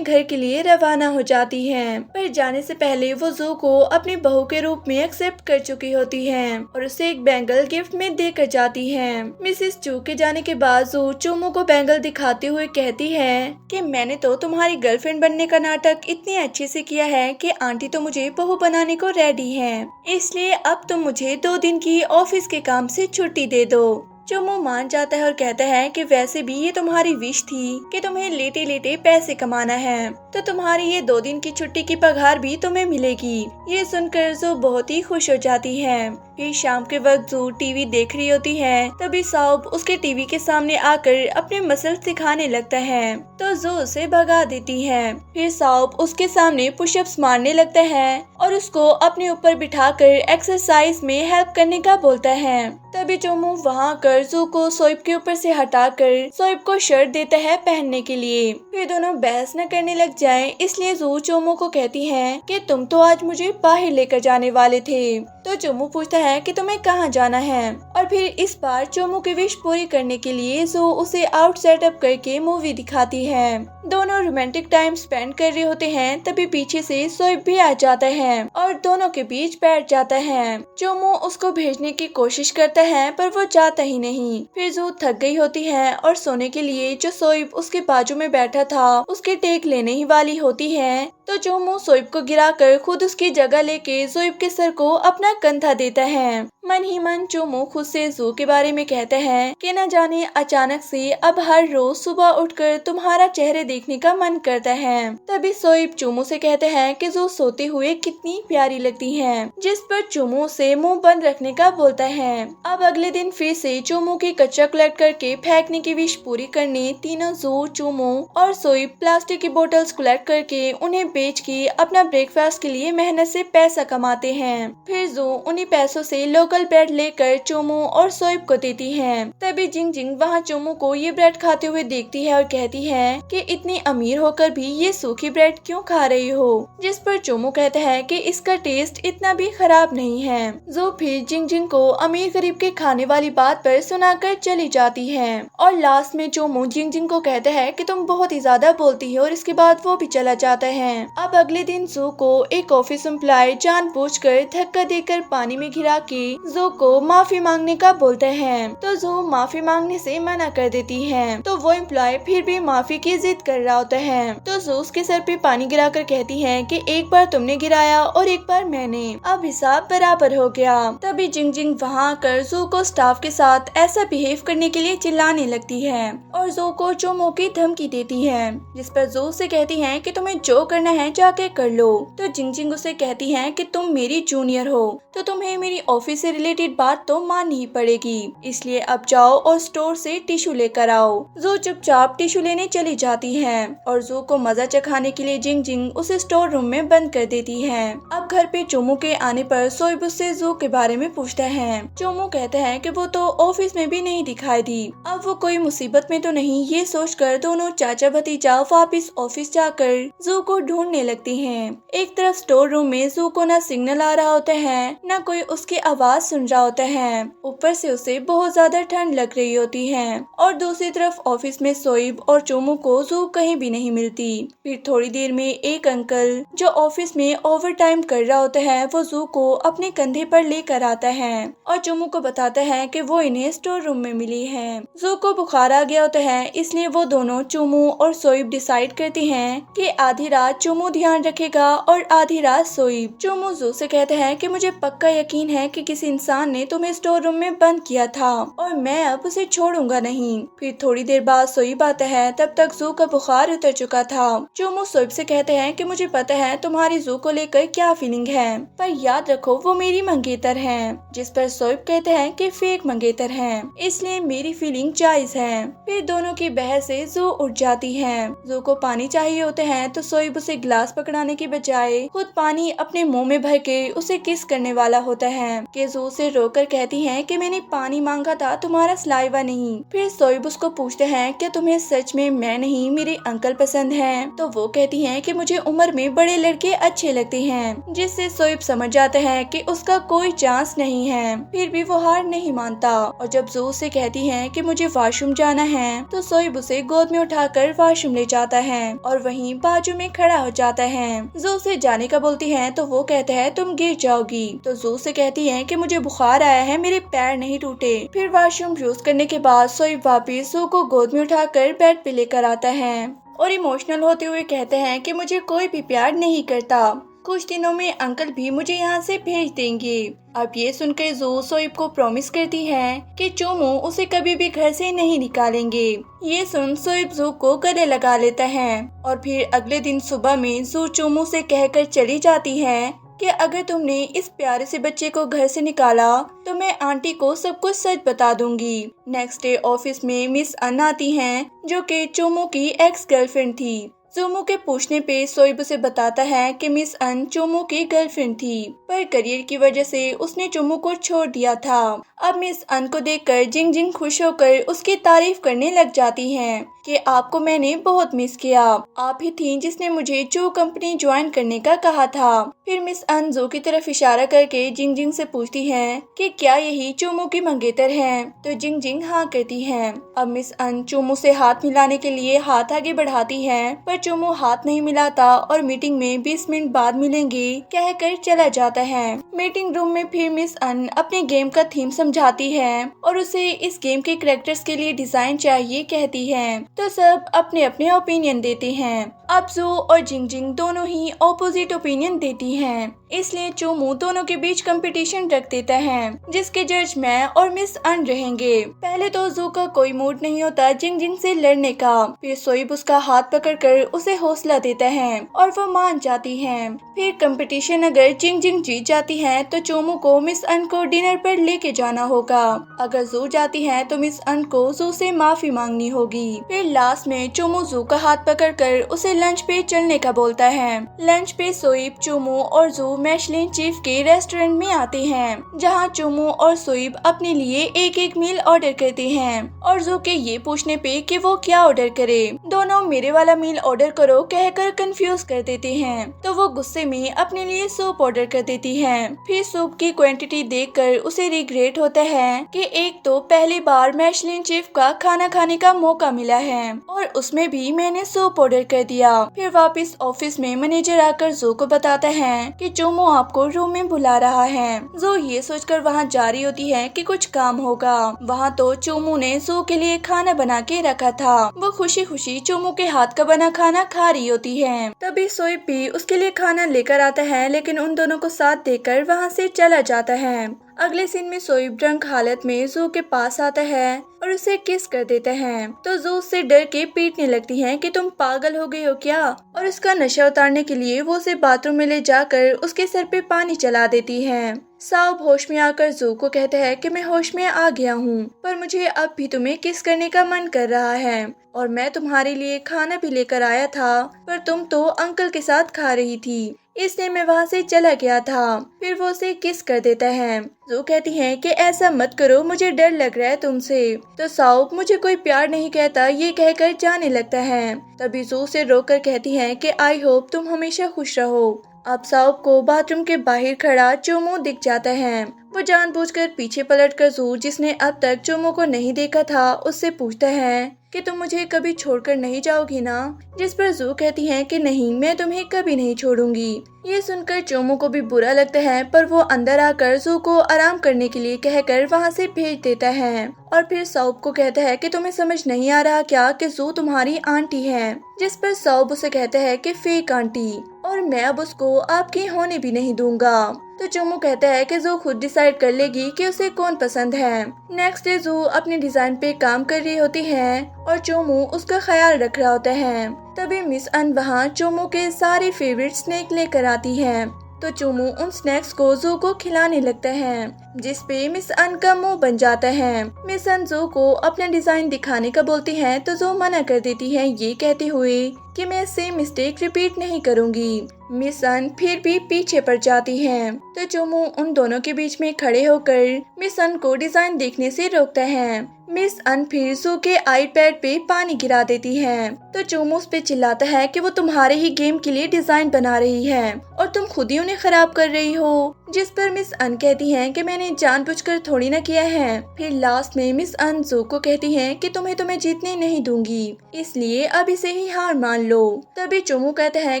घर के लिए रवाना हो जाती है, पर जाने से पहले वो जू को अपनी बहू के रूप में एक्सेप्ट कर चुकी होती है और उसे एक बैंगल गिफ्ट में देकर जाती है। मिसेस चू के जाने के बाद जू चोमू को बैंगल दिखाते हुए कहती है कि मैंने तो तुम्हारी गर्लफ्रेंड बनने का नाटक इतने अच्छे से किया है कि आंटी तो मुझे बहू बनाने को रेडी है, इसलिए अब तुम मुझे 2 दिन की ऑफिस के काम से छुट्टी दे दो। चोमू मान जाता है और कहता है कि वैसे भी ये तुम्हारी विश थी कि तुम्हें लेटे लेटे पैसे कमाना है, तो तुम्हारी ये 2 दिन की छुट्टी की पगार भी तुम्हें मिलेगी। ये सुनकर जो बहुत ही खुश हो जाती है। फिर शाम के वक्त जो टीवी देख रही होती है तभी साउब उसके टीवी के सामने आकर अपने मसल दिखाने लगता है तो जो उसे भगा देती है। फिर साउब उसके सामने पुशअप्स मारने लगता है और उसको अपने ऊपर बिठाकर एक्सरसाइज में हेल्प करने का बोलता है। तभी चोमू वहाँ कर जू को सोइब के ऊपर से हटाकर सोइब को शर्ट देता है पहनने के लिए। फिर दोनों बहस न करने लग जाएं, इसलिए जू चोमू को कहती है कि तुम तो आज मुझे बाहर लेकर जाने वाले थे। तो चोमू पूछता है कि तुम्हें कहाँ जाना है और फिर इस बार चोमू की विश पूरी करने के लिए जू उसे आउट सेटअप करके मूवी दिखाती है। दोनों रोमांटिक टाइम स्पेंड कर रहे होते हैं तभी पीछे से सोइब भी आ जाता है और दोनों के बीच बैठ जाता है। चोमू उसको भेजने की कोशिश करता है पर वो जाता ही नहीं। फिर जू थक गई होती है और सोने के लिए जो सोइब उसके बाजू में बैठा था उसके टेक लेने ही वाली होती है तो चोमू सोइब को गिराकर खुद उसकी जगह लेके सोइब के सर को अपना कंधा देता है। मन ही मन चोमू खुद से जू के बारे में कहता है कि न जाने अचानक से अब हर रोज सुबह उठकर तुम्हारा चेहरे देखने का मन करता है। तभी सोइब चोमू से कहते हैं कि जू सोते हुए कितनी प्यारी लगती है, जिस पर चोमू से मुंह बंद रखने का बोलता है। अब अगले दिन फिर से चोमू की कच्चा कलेक्ट करके फेंकने की विश पूरी करने तीनों जू, चोमू और सोइब प्लास्टिक की बोतल्स कलेक्ट करके उन्हें बेच के अपना ब्रेकफास्ट के लिए मेहनत से पैसा कमाते हैं। फिर जू उन्हीं पैसों से लोकल ब्रेड लेकर चोमू और सोइब को देती है। तभी जिंग जिंग वहाँ चोमू को ये ब्रेड खाते हुए देखती है और कहती है कि इतनी अमीर होकर भी ये सूखी ब्रेड क्यों खा रही हो, जिस पर चोमू कहता है कि इसका टेस्ट इतना भी खराब नहीं है। जो फिर जिंग जिंग को अमीर गरीब के खाने वाली बात पर सुनाकर चली जाती है और लास्ट में चोमू जिंग जिंग को कहता है कि तुम बहुत ही ज्यादा बोलती हो और इसके बाद वो भी चला जाता है। अब अगले दिन जू को एक ऑफिस एम्प्लॉय जानबूझकर धक्का देकर पानी में गिरा के जू को माफी मांगने का बोलता है, तो जू माफी मांगने से मना कर देती है। तो वो एम्प्लॉय फिर भी माफी की जिद कर रहा होता है, तो जू उसके सर पे पानी गिराकर कहती है कि एक बार तुमने गिराया और एक बार मैंने, अब हिसाब बराबर हो गया। तभी जिंग जिंग वहाँ आकर जू को स्टाफ के साथ ऐसा बिहेव करने के लिए चिल्लाने लगती है और जू को चोमू की धमकी देती है, जिस पर जू से कहती है कि तुम्हें जो करना है जाके कर लो। तो जिंग जिंग उसे कहती है कि तुम मेरी जूनियर हो तो तुम्हें मेरी ऑफिस से रिलेटेड बात तो माननी ही पड़ेगी, इसलिए अब जाओ और स्टोर से टिश्यू लेकर आओ। जू चुपचाप टिश्यू लेने चली जाती है और जू को मजा चखाने के लिए जिंग जिंग उसे स्टोर रूम में बंद कर देती है। अब घर पे चोमू के आने पर सोइब उससे जू के बारे में पूछता है। चोमू कहता है कि वो तो ऑफिस में भी नहीं दिखाई दी, अब वो कोई मुसीबत में तो नहीं, ये सोचकर दोनों चाचा भतीजा वापिस ऑफिस जाकर जू को ढूंढने लगते हैं। एक तरफ स्टोर रूम में जू को न सिग्नल आ रहा होता है न कोई उसकी आवाज सुन रहा होता है, ऊपर से उसे बहुत ज्यादा ठंड लग रही होती है और दूसरी तरफ ऑफिस में सोइब और चोमू को जू कहीं भी नहीं मिलती। फिर थोड़ी देर में एक अंकल जो ऑफिस में ओवर टाइम कर रहा होता है वो जू को अपने कंधे पर लेकर आता है और चोमू को बताता है कि वो इन्हें स्टोर रूम में मिली है। जू को बुखार आ गया होता है, इसलिए वो दोनों चोमू और सोइब डिसाइड करती हैं कि आधी रात चोमू ध्यान रखेगा और आधी रात सोइब। चोमू जू से कहता है कि मुझे पक्का यकीन है कि किसी इंसान ने तुम्हें स्टोर रूम में बंद किया था और मैं अब उसे छोड़ूंगा नहीं। फिर थोड़ी देर बाद सोइब आता है, तब तक जू का बुखार उतर चुका था। चोमू सोइब से कहते हैं कि मुझे पता है तुम्हारी जू को लेकर क्या फीलिंग है, पर याद रखो वो मेरी मंगेतर है, जिस पर सोइब कहते हैं कि फेक मंगेतर है, इसलिए मेरी फीलिंग जायज है। फिर दोनों की बहस से जू उठ जाती है। जू को पानी चाहिए होता है तो सोइब उसे गिलास पकड़ाने की बजाय खुद पानी अपने मुंह में भर के उसे किस करने वाला होता है कि जू उसे रोककर कहती है कि मैंने पानी मांगा था, तुम्हारा सलाइवा नहीं। फिर सोइब उसको पूछते हैं कि तुम्हें सच में मैं नहीं मेरे अंकल पसंद हैं? तो वो कहती है कि मुझे उम्र में बड़े लड़के अच्छे लगते हैं, जिससे सोइब समझ जाता है कि उसका कोई चांस नहीं है। फिर भी वो हार नहीं मानता और जब जू उसे कहती है कि मुझे वॉशरूम जाना है तो सोइब उसे गोद में उठाकर वॉशरूम ले जाता है और वहीं बाजू में खड़ा हो जाता है। जू से जाने का बोलती है तो वो कहता है तुम गिर जाओगी, तो जू से कहती है कि मुझे बुखार आया है, मेरे पैर नहीं टूटे। फिर वॉशरूम यूज करने के बाद सोइब वापिस जू को गोद में उठाकर बेड पे लेकर आता है और इमोशनल होते हुए कहते हैं कि मुझे कोई भी प्यार नहीं करता, कुछ दिनों में अंकल भी मुझे यहाँ से भेज देंगे। अब ये सुनकर जू सोइब को प्रॉमिस करती है कि चोमू उसे कभी भी घर से नहीं निकालेंगे। ये सुन सोइब जू को गले लगा लेता है और फिर अगले दिन सुबह में जू चोमू से कहकर चली जाती है कि अगर तुमने इस प्यारे से बच्चे को घर से निकाला तो मैं आंटी को सब कुछ सच बता दूंगी। नेक्स्ट डे ऑफिस में मिस अन आती हैं जो कि चोमू की एक्स गर्लफ्रेंड थी। चोमू के पूछने पे सोइब उसे बताता है कि मिस अन चोमू की गर्लफ्रेंड थी, पर करियर की वजह से उसने चोमू को छोड़ दिया था। अब मिस अन को देखकर जिंग जिंग खुश होकर उसकी तारीफ करने लग जाती हैं कि आपको मैंने बहुत मिस किया, आप ही थी जिसने मुझे जो कंपनी ज्वाइन करने का कहा था। फिर मिस अन जू की तरफ इशारा करके जिंग जिंग से पूछती है कि क्या यही चोमू की मंगेतर है, तो जिंग जिंग हाँ करती है। अब मिस अन चोमू से हाथ मिलाने के लिए हाथ आगे बढ़ाती है, पर चोमू हाथ नहीं मिलाता और मीटिंग में 20 मिनट बाद मिलेंगे कहकर चला जाता है। मीटिंग रूम में फिर मिस अन अपने गेम का थीम समझाती है और उसे इस गेम के कैरेक्टर्स के लिए डिजाइन चाहिए कहती है। तो सब अपने अपने ओपिनियन देते हैं। अब जू और जिंग जिंग दोनों ही ऑपोजिट ओपिनियन देती हैं, इसलिए चोमू दोनों के बीच कंपटीशन रख देता है, जिसके जज मैं और मिस अन रहेंगे। पहले तो जू का कोई मूड नहीं होता जिंग जिंग से लड़ने का, फिर सोइब उसका हाथ पकड़कर उसे हौसला देता है और वो मान जाती है। फिर कंपटीशन अगर जिंग जिंग जीत जाती है तो चोमू को मिस अन को डिनर पर लेके जाना होगा। अगर जू जाती है तो मिस अन को जू से माफी मांगनी होगी। फिर लास्ट में चोमू जू का हाथ पकड़कर उसे लंच पे चलने का बोलता है। लंच पे सोइब, चोमू और जू मिशेलिन चीफ के रेस्टोरेंट में आते हैं, जहाँ चोमू और सोइब अपने लिए एक एक मील ऑर्डर करते हैं और जू के ये पूछने पे कि वो क्या ऑर्डर करे, दोनों मेरे वाला मील ऑर्डर करो कहकर कंफ्यूज कर देते हैं। तो वो गुस्से में अपने लिए सूप ऑर्डर कर देती है। फिर सूप की क्वांटिटी देखकर उसे रिग्रेट होता है कि एक तो पहली बार मिशेलिन चीफ का खाना खाने का मौका मिला है और उसमें भी मैंने सूप ऑर्डर कर दिया। फिर वापस ऑफिस में मैनेजर आकर जू को बताता है कि चोमू आपको रूम में बुला रहा है। जू ये सोचकर वहाँ जा रही होती है कि कुछ काम होगा। वहाँ तो चोमू ने जू के लिए खाना बना के रखा था। वो खुशी खुशी चोमू के हाथ का बना खाना खा रही होती है। तभी सोइब भी उसके लिए खाना लेकर आता है, लेकिन उन दोनों को साथ देकर वहाँ से चला जाता है। अगले सीन में सोइब ड्रंक हालत में जू के पास आता है और उसे किस कर देता है। तो जू उससे डर के पीटने लगती है कि तुम पागल हो गई हो क्या, और उसका नशा उतारने के लिए वो उसे बाथरूम में ले जाकर उसके सर पे पानी चला देती है। साउब होश में आकर जू को कहता है कि मैं होश में आ गया हूँ, पर मुझे अब भी तुम्हें किस करने का मन कर रहा है और मैं तुम्हारे लिए खाना भी लेकर आया था, पर तुम तो अंकल के साथ खा रही थी, इसलिए मैं वहाँ से चला गया था। फिर वो उसे किस कर देता है। जू कहती है कि ऐसा मत करो, मुझे डर लग रहा है तुमसे। तो साउब मुझे कोई प्यार नहीं कहता ये कहकर जाने लगता है। तभी जू से रोककर कहती है कि आई होप तुम हमेशा खुश रहो। अब साउब को बाथरूम के बाहर खड़ा चोमू दिख जाता है। वो जानबूझकर पीछे पलटकर जू, जिसने अब तक चोमू को नहीं देखा था, उससे पूछता है कि तुम मुझे कभी छोड़कर नहीं जाओगी ना। जिस पर जू कहती है कि नहीं, मैं तुम्हें कभी नहीं छोड़ूंगी। ये सुनकर चोमू को भी बुरा लगता है, पर वो अंदर आकर जू को आराम करने के लिए कहकर वहाँ से भेज देता है और फिर साउब को कहता है कि तुम्हें समझ नहीं आ रहा क्या कि जू तुम्हारी आंटी है। जिस पर साउब उसे कहता है कि फेक आंटी, और मैं अब उसको आपकी होने भी नहीं दूंगा। तो चोमू कहता है कि जू खुद डिसाइड कर लेगी कि उसे कौन पसंद है। नेक्स्ट डे जू अपने डिजाइन पे काम कर रही होती है और चोमू उसका ख्याल रख रहा होता है। तभी मिस अन वहाँ चोमू के सारे फेवरेट स्नैक लेकर आती है। तो चोमू उन स्नैक्स को जू को खिलाने लगता है, जिस पे मिस अन का मुंह बन जाता है। मिस अन जू को अपना डिजाइन दिखाने का बोलती है, तो जू मना कर देती है, ये कहते हुए कि मैं सेम मिस्टेक रिपीट नहीं करूंगी। मिस अन फिर भी पीछे पड़ जाती है। तो चोमू उन दोनों के बीच में खड़े होकर मिस अन को डिजाइन देखने से रोकता है। मिस अन फिर जू के आईपैड पे पानी गिरा देती है। तो चोमू उस पे चिल्लाता है कि वो तुम्हारे ही गेम के लिए डिजाइन बना रही है और तुम खुद ही उन्हें खराब कर रही हो। जिस पर मिस अन कहती है कि मैंने जानबूझकर थोड़ी ना किया है। फिर लास्ट में मिस अन जू को कहती है कि तुम्हें जीतने नहीं दूंगी, इसलिए अभी से ही हार मान लो। तभी चोमू कहता है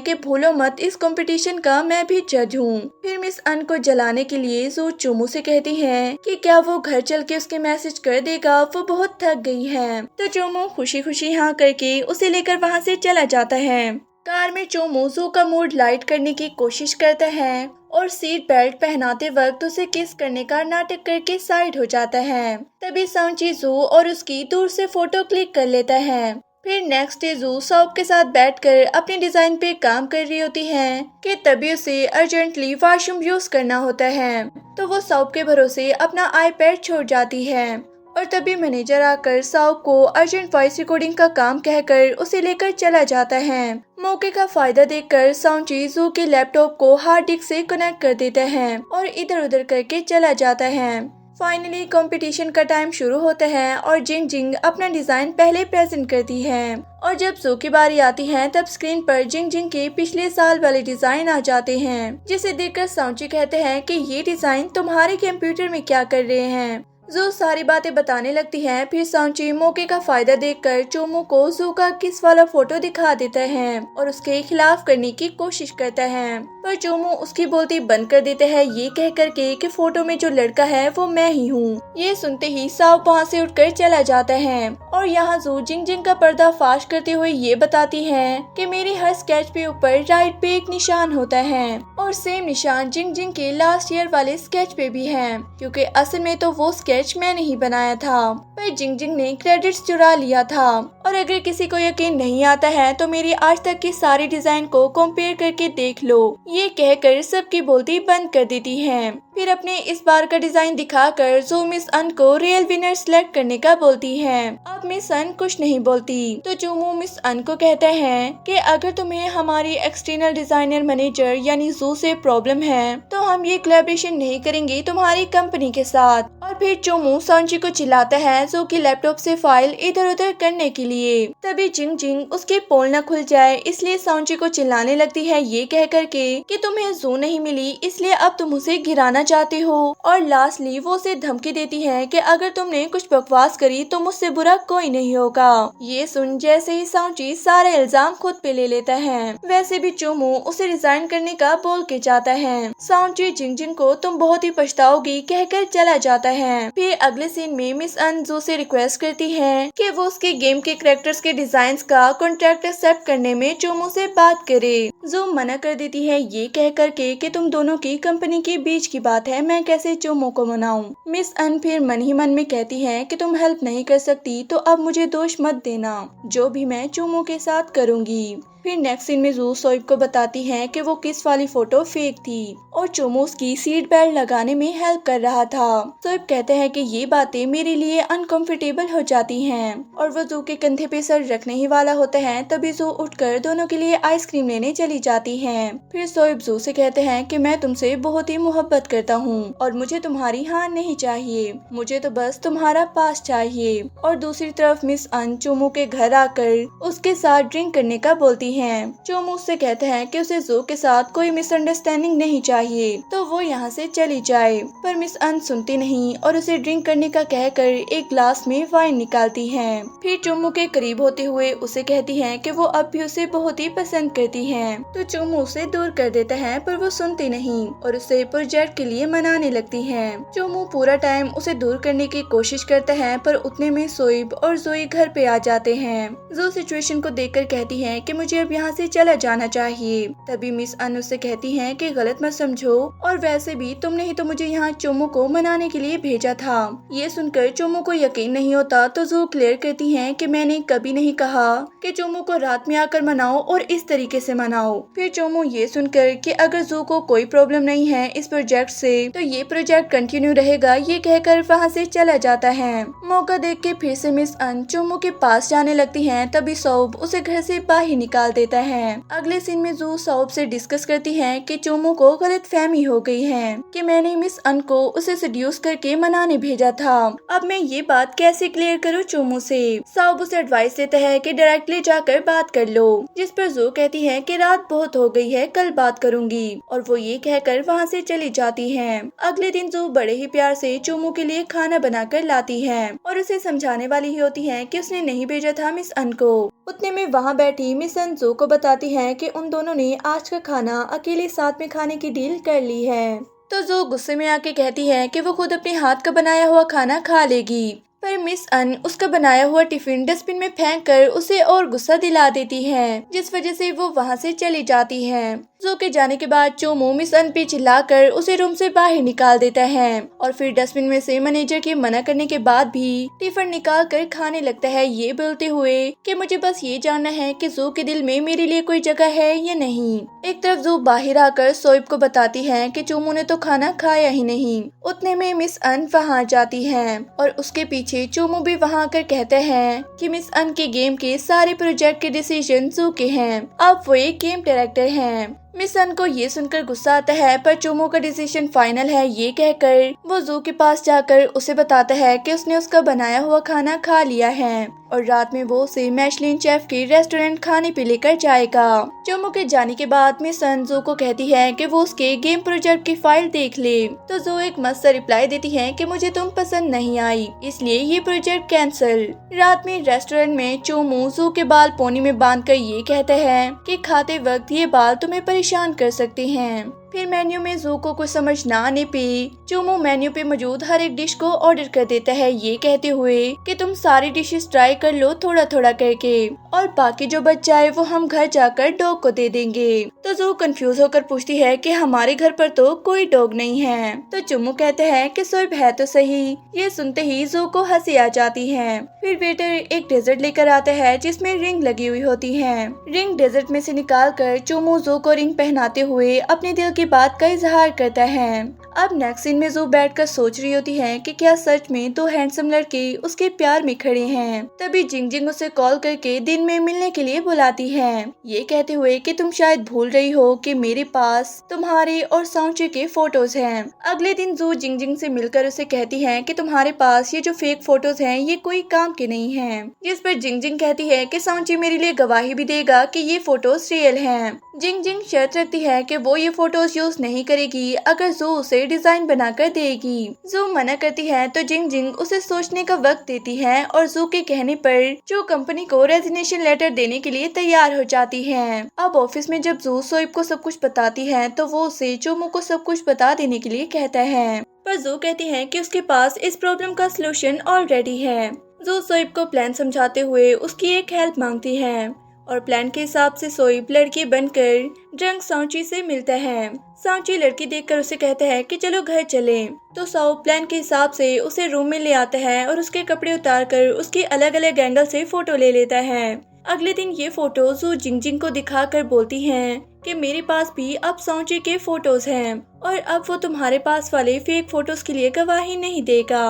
कि भूलो मत, इस कंपटीशन का मैं भी जज हूँ। फिर मिस अन को जलाने के लिए जू चोमू से कहती है कि क्या वो घर चल के उसके मैसेज कर देगा, वो बहुत थक गई है। तो चोमू खुशी खुशी हाँ करके उसे लेकर वहाँ से चला जाता है। कार में चोमू जू का मूड लाइट करने की कोशिश करता है और सीट बेल्ट पहनाते वक्त उसे किस करने का नाटक करके साइड हो जाता है। तभी सांची जू और उसकी दूर से फोटो क्लिक कर लेता है। फिर नेक्स्ट डे जू सौब के साथ बैठकर अपने डिजाइन पे काम कर रही होती है कि तभी उसे अर्जेंटली वॉशरूम यूज करना होता है। तो वो सौब के भरोसे अपना आईपैड छोड़ जाती है और तभी मैनेजर आकर सौब को अर्जेंट वॉइस रिकॉर्डिंग का काम कहकर उसे लेकर चला जाता है। मौके का फायदा देखकर सांची जू के लैपटॉप को हार्ड डिस्क से कनेक्ट कर देता है और इधर उधर करके चला जाता है। फाइनली कंपटीशन का टाइम शुरू होता है और जिंग जिंग अपना डिजाइन पहले प्रेजेंट करती है और जब जू की बारी आती है तब स्क्रीन पर जिंग जिंग के पिछले साल वाले डिजाइन आ जाते हैं, जिसे देखकर सांची कहते हैं कि ये डिजाइन तुम्हारे कंप्यूटर में क्या कर रहे हैं। जू सारी बातें बताने लगती है। फिर सांची मौके का फायदा देखकर चोमू को जू का किस वाला फोटो दिखा देता है और उसके खिलाफ करने की कोशिश करता है। पर चोमू उसकी बोलती बंद कर देता है ये कह करके कि फोटो में जो लड़का है वो मैं ही हूँ। ये सुनते ही साव वहाँ से उठकर चला जाता है और यहाँ जू जिंग जिंग का पर्दा फाश करते हुए ये बताती है कि मेरे हर स्केच पे ऊपर राइट पे एक निशान होता है और सेम निशान जिंग जिंग के लास्ट ईयर वाले स्केच पे भी है, क्योंकि असल में तो वो स्केच मैंने ही बनाया था पर जिंग जिंग ने क्रेडिट्स चुरा लिया था। और अगर किसी को यकीन नहीं आता है तो मेरी आज तक की सारी डिजाइन को कंपेयर करके देख लो। ये कहकर सबकी बोलती बंद कर देती है। फिर अपने इस बार का डिजाइन दिखाकर जो मिस अन को रियल विनर सिलेक्ट करने का बोलती है। अब मिस अन कुछ नहीं बोलती तो चोमू मिस अन को कहता है कि अगर तुम्हें हमारी एक्सटर्नल डिजाइनर मैनेजर यानी जू से प्रॉब्लम है तो हम ये कोलैबोरेशन नहीं करेंगे तुम्हारी कंपनी के साथ। और फिर चोमू सांची को चिल्लाता है जो कि लैपटॉप से फाइल इधर उधर करने के लिए। तभी जिंग जिंग उसके पोल न खुल जाए इसलिए सांची को चिल्लाने लगती है ये कह करके कि तुम्हें जू नहीं मिली इसलिए अब तुम उसे गिराना चाहते हो। और लास्टली वो उसे धमकी देती है कि अगर तुमने कुछ बकवास करी तो मुझसे बुरा कोई नहीं होगा। ये सुन जैसे ही सांची सारे इल्जाम खुद पे ले लेता है। वैसे भी चोमू उसे रिजाइन करने का बोल के जाता है। सांची जिंग जिंग को तुम बहुत ही पछताओगी कहकर चला जाता है। फिर अगले सीन में मिस अन जू से रिक्वेस्ट करती है कि वो उसके गेम के कैरेक्टर्स के डिजाइन्स का कॉन्ट्रैक्ट एक्सेप्ट करने में चोमू से बात करे। जू मना कर देती है ये कह करके कि तुम दोनों की कंपनी के बीच की बात है, मैं कैसे चोमू को मनाऊं। मिस अन फिर मन ही मन में कहती है कि तुम हेल्प नहीं कर सकती तो अब मुझे दोष मत देना, जो भी मैं चोमू के साथ करूंगी। फिर नेक्स्ट सीन में जू सोइब को बताती है कि वो किस वाली फोटो फेक थी और चोमू उसकी सीट बेल्ट लगाने में हेल्प कर रहा था। सोइब कहते हैं कि ये बातें मेरे लिए अनकंफर्टेबल हो जाती हैं और वो जू के कंधे पे सर रखने ही वाला होता है तभी जू उठकर दोनों के लिए आइसक्रीम लेने चली जाती है। फिर सोइब जू से कहते हैं कि मैं तुमसे बहुत ही मोहब्बत करता हूँ और मुझे तुम्हारी हार नहीं चाहिए, मुझे तो बस तुम्हारा पास चाहिए। और दूसरी तरफ मिस अन चोमू के घर आकर उसके साथ ड्रिंक करने का बोलती है। चोमू उससे कहते हैं कि उसे जू के साथ कोई मिसअंडरस्टैंडिंग नहीं चाहिए तो वो यहाँ से चली जाए, पर मिस अन सुनती नहीं और उसे ड्रिंक करने का कहकर एक ग्लास में वाइन निकालती है। फिर चोमू के करीब होते हुए उसे कहती है कि वो अब भी उसे बहुत ही पसंद करती है तो चोमू उसे दूर कर देता है पर वो सुनती नहीं और उसे प्रोजेक्ट के लिए मनाने लगती है। चोमू पूरा टाइम उसे दूर करने की कोशिश करता है पर उतने में सोइब और जोई घर पे आ जाते हैं। जो सिचुएशन को देखकर कहती है कि मुझे अब यहाँ से चला जाना चाहिए। तभी मिस अन उससे कहती है कि गलत मत समझो और वैसे भी तुमने ही तो मुझे यहाँ चोमू को मनाने के लिए भेजा था। ये सुनकर चोमू को यकीन नहीं होता तो जो क्लियर करती है कि मैंने कभी नहीं कहा कि चोमू को रात में आकर मनाओ और इस तरीके से मनाओ। फिर चोमू ये सुनकर कि अगर जू को कोई प्रॉब्लम नहीं है इस प्रोजेक्ट से तो ये प्रोजेक्ट कंटिन्यू रहेगा ये कहकर वहाँ से चला जाता है। मौका देख के फिर से मिस अन चोमू के पास जाने लगती है तभी सौब उसे घर से बाहर निकाल देता है। अगले सीन में जू सौब से डिस्कस करती है कि चोमू को गलतफहमी हो गई है कि मैंने मिस अन को उसे सेड्यूस करके मनाने भेजा था। अब मैं ये बात कैसे क्लियर करूँ चोमू से। सौब उसे एडवाइस देता है कि डायरेक्टली जाकर बात कर लो, जिस पर जू कहती है कि रात बहुत हो गई है कल बात करूंगी और वो ये कहकर वहाँ से चली जाती है। अगले दिन जू बड़े ही प्यार से चोमू के लिए खाना बनाकर लाती है और उसे समझाने वाली ही होती है कि उसने नहीं भेजा था मिस अन को। उतने में वहाँ बैठी मिस अन जू को बताती है कि उन दोनों ने आज का खाना अकेले साथ में खाने की डील कर ली है। तो जू गुस्से में आके कहती है कि वो खुद अपने हाथ का बनाया हुआ खाना खा लेगी, पर मिस अन उसका बनाया हुआ टिफिन डस्टबिन में फेंक कर उसे और गुस्सा दिला देती है, जिस वजह से वो वहाँ से चली जाती है। जू के जाने के बाद चोमू मिस अन पे चिल्लाकर उसे रूम से बाहर निकाल देता है और फिर डस्टबिन में से मैनेजर के मना करने के बाद भी टिफिन निकाल कर खाने लगता है, ये बोलते हुए कि मुझे बस ये जानना है कि जू के दिल में मेरे लिए कोई जगह है या नहीं। एक तरफ जू बाहर आकर सोइब को बताती है कि चोमू ने तो खाना खाया ही नहीं। उतने में मिस अन वहाँ जाती है और उसके पीछे चोमू भी वहाँ आकर कहते हैं कि मिस अन के गेम के सारे प्रोजेक्ट के डिसीजन जू के हैं, अब वो एक गेम डायरेक्टर हैं। मिस अन को ये सुनकर गुस्सा आता है पर चोमू का डिसीजन फाइनल है ये कहकर वो जू के पास जाकर उसे बताता है कि उसने उसका बनाया हुआ खाना खा लिया है और रात में वो उसे मैशलिन शेफ के रेस्टोरेंट खाने पे लेकर जाएगा। चोमू के जाने के बाद मिस अन जू को कहती है कि वो उसके गेम प्रोजेक्ट की फाइल देख ले तो जू एक मस्त रिप्लाई देती है कि मुझे तुम पसंद नहीं आई इसलिए ये प्रोजेक्ट कैंसिल। रात में रेस्टोरेंट में चोमू जू के बाल पोनी में बांध कर ये कहता है कि खाते वक्त ये बाल तुम्हें परेशान कर सकते हैं। फिर मेन्यू में जू को कुछ समझ ना आने पे चूमू मेन्यू पे मौजूद हर एक डिश को ऑर्डर कर देता है, ये कहते हुए कि तुम सारी डिशेस ट्राई कर लो थोड़ा थोड़ा करके, और बाकी जो बच जाए वो हम घर जाकर डॉग को दे देंगे। तो जू कंफ्यूज होकर पूछती है कि हमारे घर पर तो कोई डॉग नहीं है। तो चूमू कहते हैं कि सोइब है तो सही। ये सुनते ही जू को हंसी आ जाती है। फिर वेटर एक डेजर्ट लेकर आता है जिसमें रिंग लगी हुई होती है। रिंग डेजर्ट में से निकाल कर चूमू जू को रिंग पहनाते हुए अपने दिल की बात का इजहार करता है। अब नेक्स्ट सीन में जू बैठकर सोच रही होती है कि क्या सच में दो हैंडसम लड़के उसके प्यार में खड़े हैं। तभी जिंग जिंग उसे कॉल करके दिन में मिलने के लिए बुलाती है, ये कहते हुए कि तुम शायद भूल रही हो कि मेरे पास तुम्हारे और सांची के फोटोज हैं। अगले दिन जू जिंग जिंग से मिलकर उसे कहती है कि तुम्हारे पास ये जो फेक फोटोज हैं ये कोई काम के नहीं हैं। जिस पर जिंग जिंग कहती है कि सांची मेरे लिए गवाही भी देगा कि ये फोटोज रियल हैं। जिंग जिंग शर्त रखती है कि वो ये फोटोज यूज नहीं करेगी अगर जू उसे डिजाइन बनाकर देगी। जू मना करती है तो जिंग जिंग उसे सोचने का वक्त देती है और जू के कहने पर जो कंपनी को रेजिग्नेशन लेटर देने के लिए तैयार हो जाती है। अब ऑफिस में जब जू सोइब को सब कुछ बताती है तो वो उसे चूमू को सब कुछ बता देने के लिए कहता है, पर जू कहती है कि उसके पास इस प्रॉब्लम का सलूशन ऑलरेडी है। जू सोइब को प्लान समझाते हुए उसकी एक हेल्प मांगती है और प्लान के हिसाब से सोइब लड़की बनकर ड्रंक सांची से मिलता है। सांची लड़की देखकर उसे कहता है कि चलो घर चलें। तो साओ प्लान के हिसाब से उसे रूम में ले आता है और उसके कपड़े उतारकर उसकी अलग अलग एंगल से फोटो ले लेता है। अगले दिन ये फोटो जू जिंग जिंग को दिखाकर बोलती हैं कि मेरे पास भी अब सांची के फोटोज हैं और अब वो तुम्हारे पास वाले फेक फोटोज के लिए गवाही नहीं देगा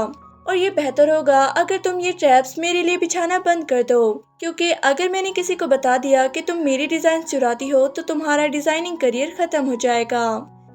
और ये बेहतर होगा अगर तुम ये ट्रैप्स मेरे लिए बिछाना बंद कर दो, क्योंकि अगर मैंने किसी को बता दिया कि तुम मेरी डिजाइन चुराती हो तो तुम्हारा डिजाइनिंग करियर खत्म हो जाएगा।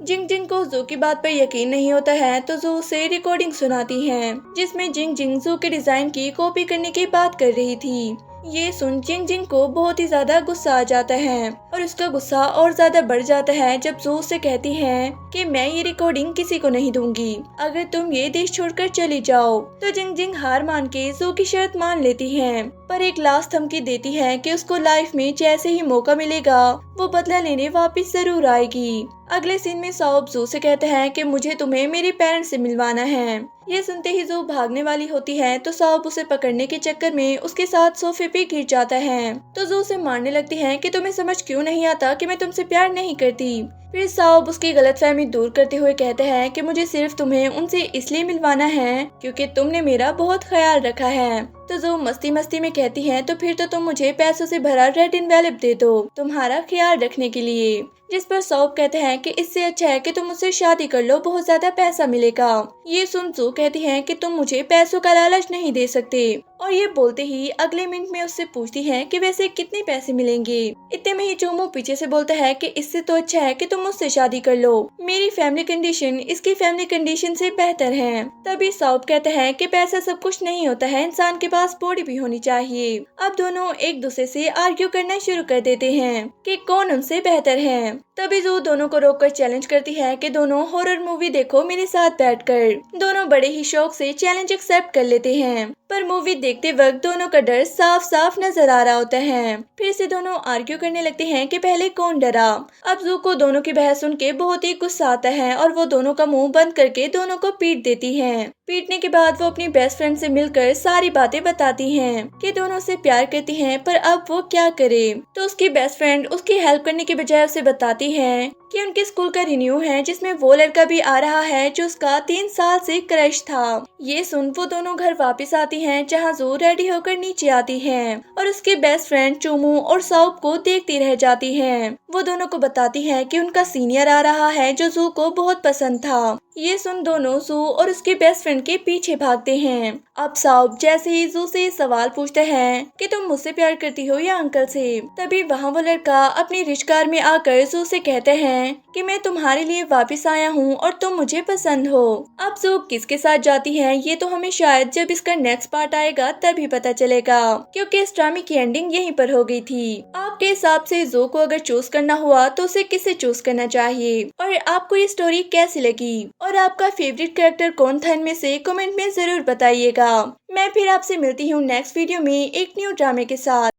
जिंग जिंग को जू की बात पर यकीन नहीं होता है तो जू उसे रिकॉर्डिंग सुनाती है जिसमें जिंग जिंग जू के डिजाइन की कॉपी करने की बात कर रही थी। ये सुन जिंग जिंग को बहुत ही ज्यादा गुस्सा आ जाता है और उसका गुस्सा और ज्यादा बढ़ जाता है जब जू से कहती है कि मैं ये रिकॉर्डिंग किसी को नहीं दूंगी अगर तुम ये देश छोड़कर चली जाओ। तो जिंग जिंग हार मान के जू की शर्त मान लेती है, पर एक लास्ट धमकी देती है कि उसको लाइफ में जैसे ही मौका मिलेगा वो बदला लेने वापस जरूर आएगी। अगले सीन में साओब जू से कहता है कि मुझे तुम्हें मेरे पेरेंट्स से मिलवाना है। ये सुनते ही जू भागने वाली होती है तो साओब उसे पकड़ने के चक्कर में उसके साथ सोफे पे गिर जाता है। तो जू उसे मारने लगती है कि तुम्हें समझ क्यों नहीं आता कि मैं तुमसे प्यार नहीं करती। फिर साओब उसकी गलतफहमी दूर करते हुए कहता है कि मुझे सिर्फ तुम्हें उनसे इसलिए मिलवाना है क्योंकि तुमने मेरा बहुत ख्याल रखा है। तो जो मस्ती मस्ती में कहती है तो फिर तो तुम मुझे पैसों से भरा रेड एनवेलप दे दो तुम्हारा ख्याल रखने के लिए। जिस पर सौब कहते हैं कि इससे अच्छा है कि तुम मुझसे शादी कर लो, बहुत ज्यादा पैसा मिलेगा। ये सुन जू कहती है कि तुम मुझे पैसों का लालच नहीं दे सकते और ये बोलते ही अगले मिनट में उससे पूछती है कि वैसे कितने पैसे मिलेंगे। इतने में ही चोमू पीछे से बोलता है कि इससे तो अच्छा है कि तुम मुझसे शादी कर लो, मेरी फैमिली कंडीशन इसकी फैमिली कंडीशन से बेहतर है। तभी सौब कहता है कि पैसा सब कुछ नहीं होता है, इंसान के पास बॉडी भी होनी चाहिए। अब दोनों एक दूसरे से आर्ग्यू करना शुरू कर देते हैं कि कौन उनसे बेहतर है। तभी जू दोनों को रोककर चैलेंज करती है कि दोनों हॉरर मूवी देखो मेरे साथ बैठकर। दोनों बड़े ही शौक से चैलेंज एक्सेप्ट कर लेते हैं, पर मूवी देखते वक्त दोनों का डर साफ साफ नजर आ रहा होता है। फिर से दोनों आर्ग्यू करने लगते हैं कि पहले कौन डरा। अब जू को दोनों की बहस सुन के बहुत ही गुस्सा आता है और वो दोनों का मुंह बंद करके दोनों को पीट देती है। पीटने के बाद वो अपनी बेस्ट फ्रेंड से मिलकर सारी बातें बताती हैं कि दोनों से प्यार करती हैं, पर अब वो क्या करे। तो उसकी बेस्ट फ्रेंड उसकी हेल्प करने के बजाय उसे बताती है कि उनके स्कूल का रिन्यू है जिसमें वो लड़का भी आ रहा है जो उसका 3 साल से क्रश था। ये सुन वो दोनों घर वापस आती हैं, जहां जू रेडी होकर नीचे आती है और उसके बेस्ट फ्रेंड चूमू और साउब को देखती रह जाती है। वो दोनों को बताती है कि उनका सीनियर आ रहा है जो जू को बहुत पसंद था। ये सुन दोनों जू और उसके बेस्ट फ्रेंड के पीछे भागते हैं। अब साउब जैसे ही जू से सवाल पूछता है कि तुम मुझसे प्यार करती हो या अंकल से, तभी वहाँ वो लड़का अपनी रिच कार में आकर जू से कहते हैं कि मैं तुम्हारे लिए वापस आया हूँ और तुम मुझे पसंद हो। अब जू किसके साथ जाती है ये तो हमें शायद जब इसका नेक्स्ट पार्ट आएगा तभी पता चलेगा, क्योंकि इस ड्रामे की एंडिंग यहीं पर हो गई थी। आपके हिसाब से जू को अगर चूज करना हुआ तो उसे किसे चूज करना चाहिए और आपको ये स्टोरी कैसी लगी और आपका फेवरेट कैरेक्टर कौन था इनमें से कमेंट में जरूर बताइएगा। मैं फिर आपसे मिलती हूँ नेक्स्ट वीडियो में एक न्यू ड्रामे के साथ।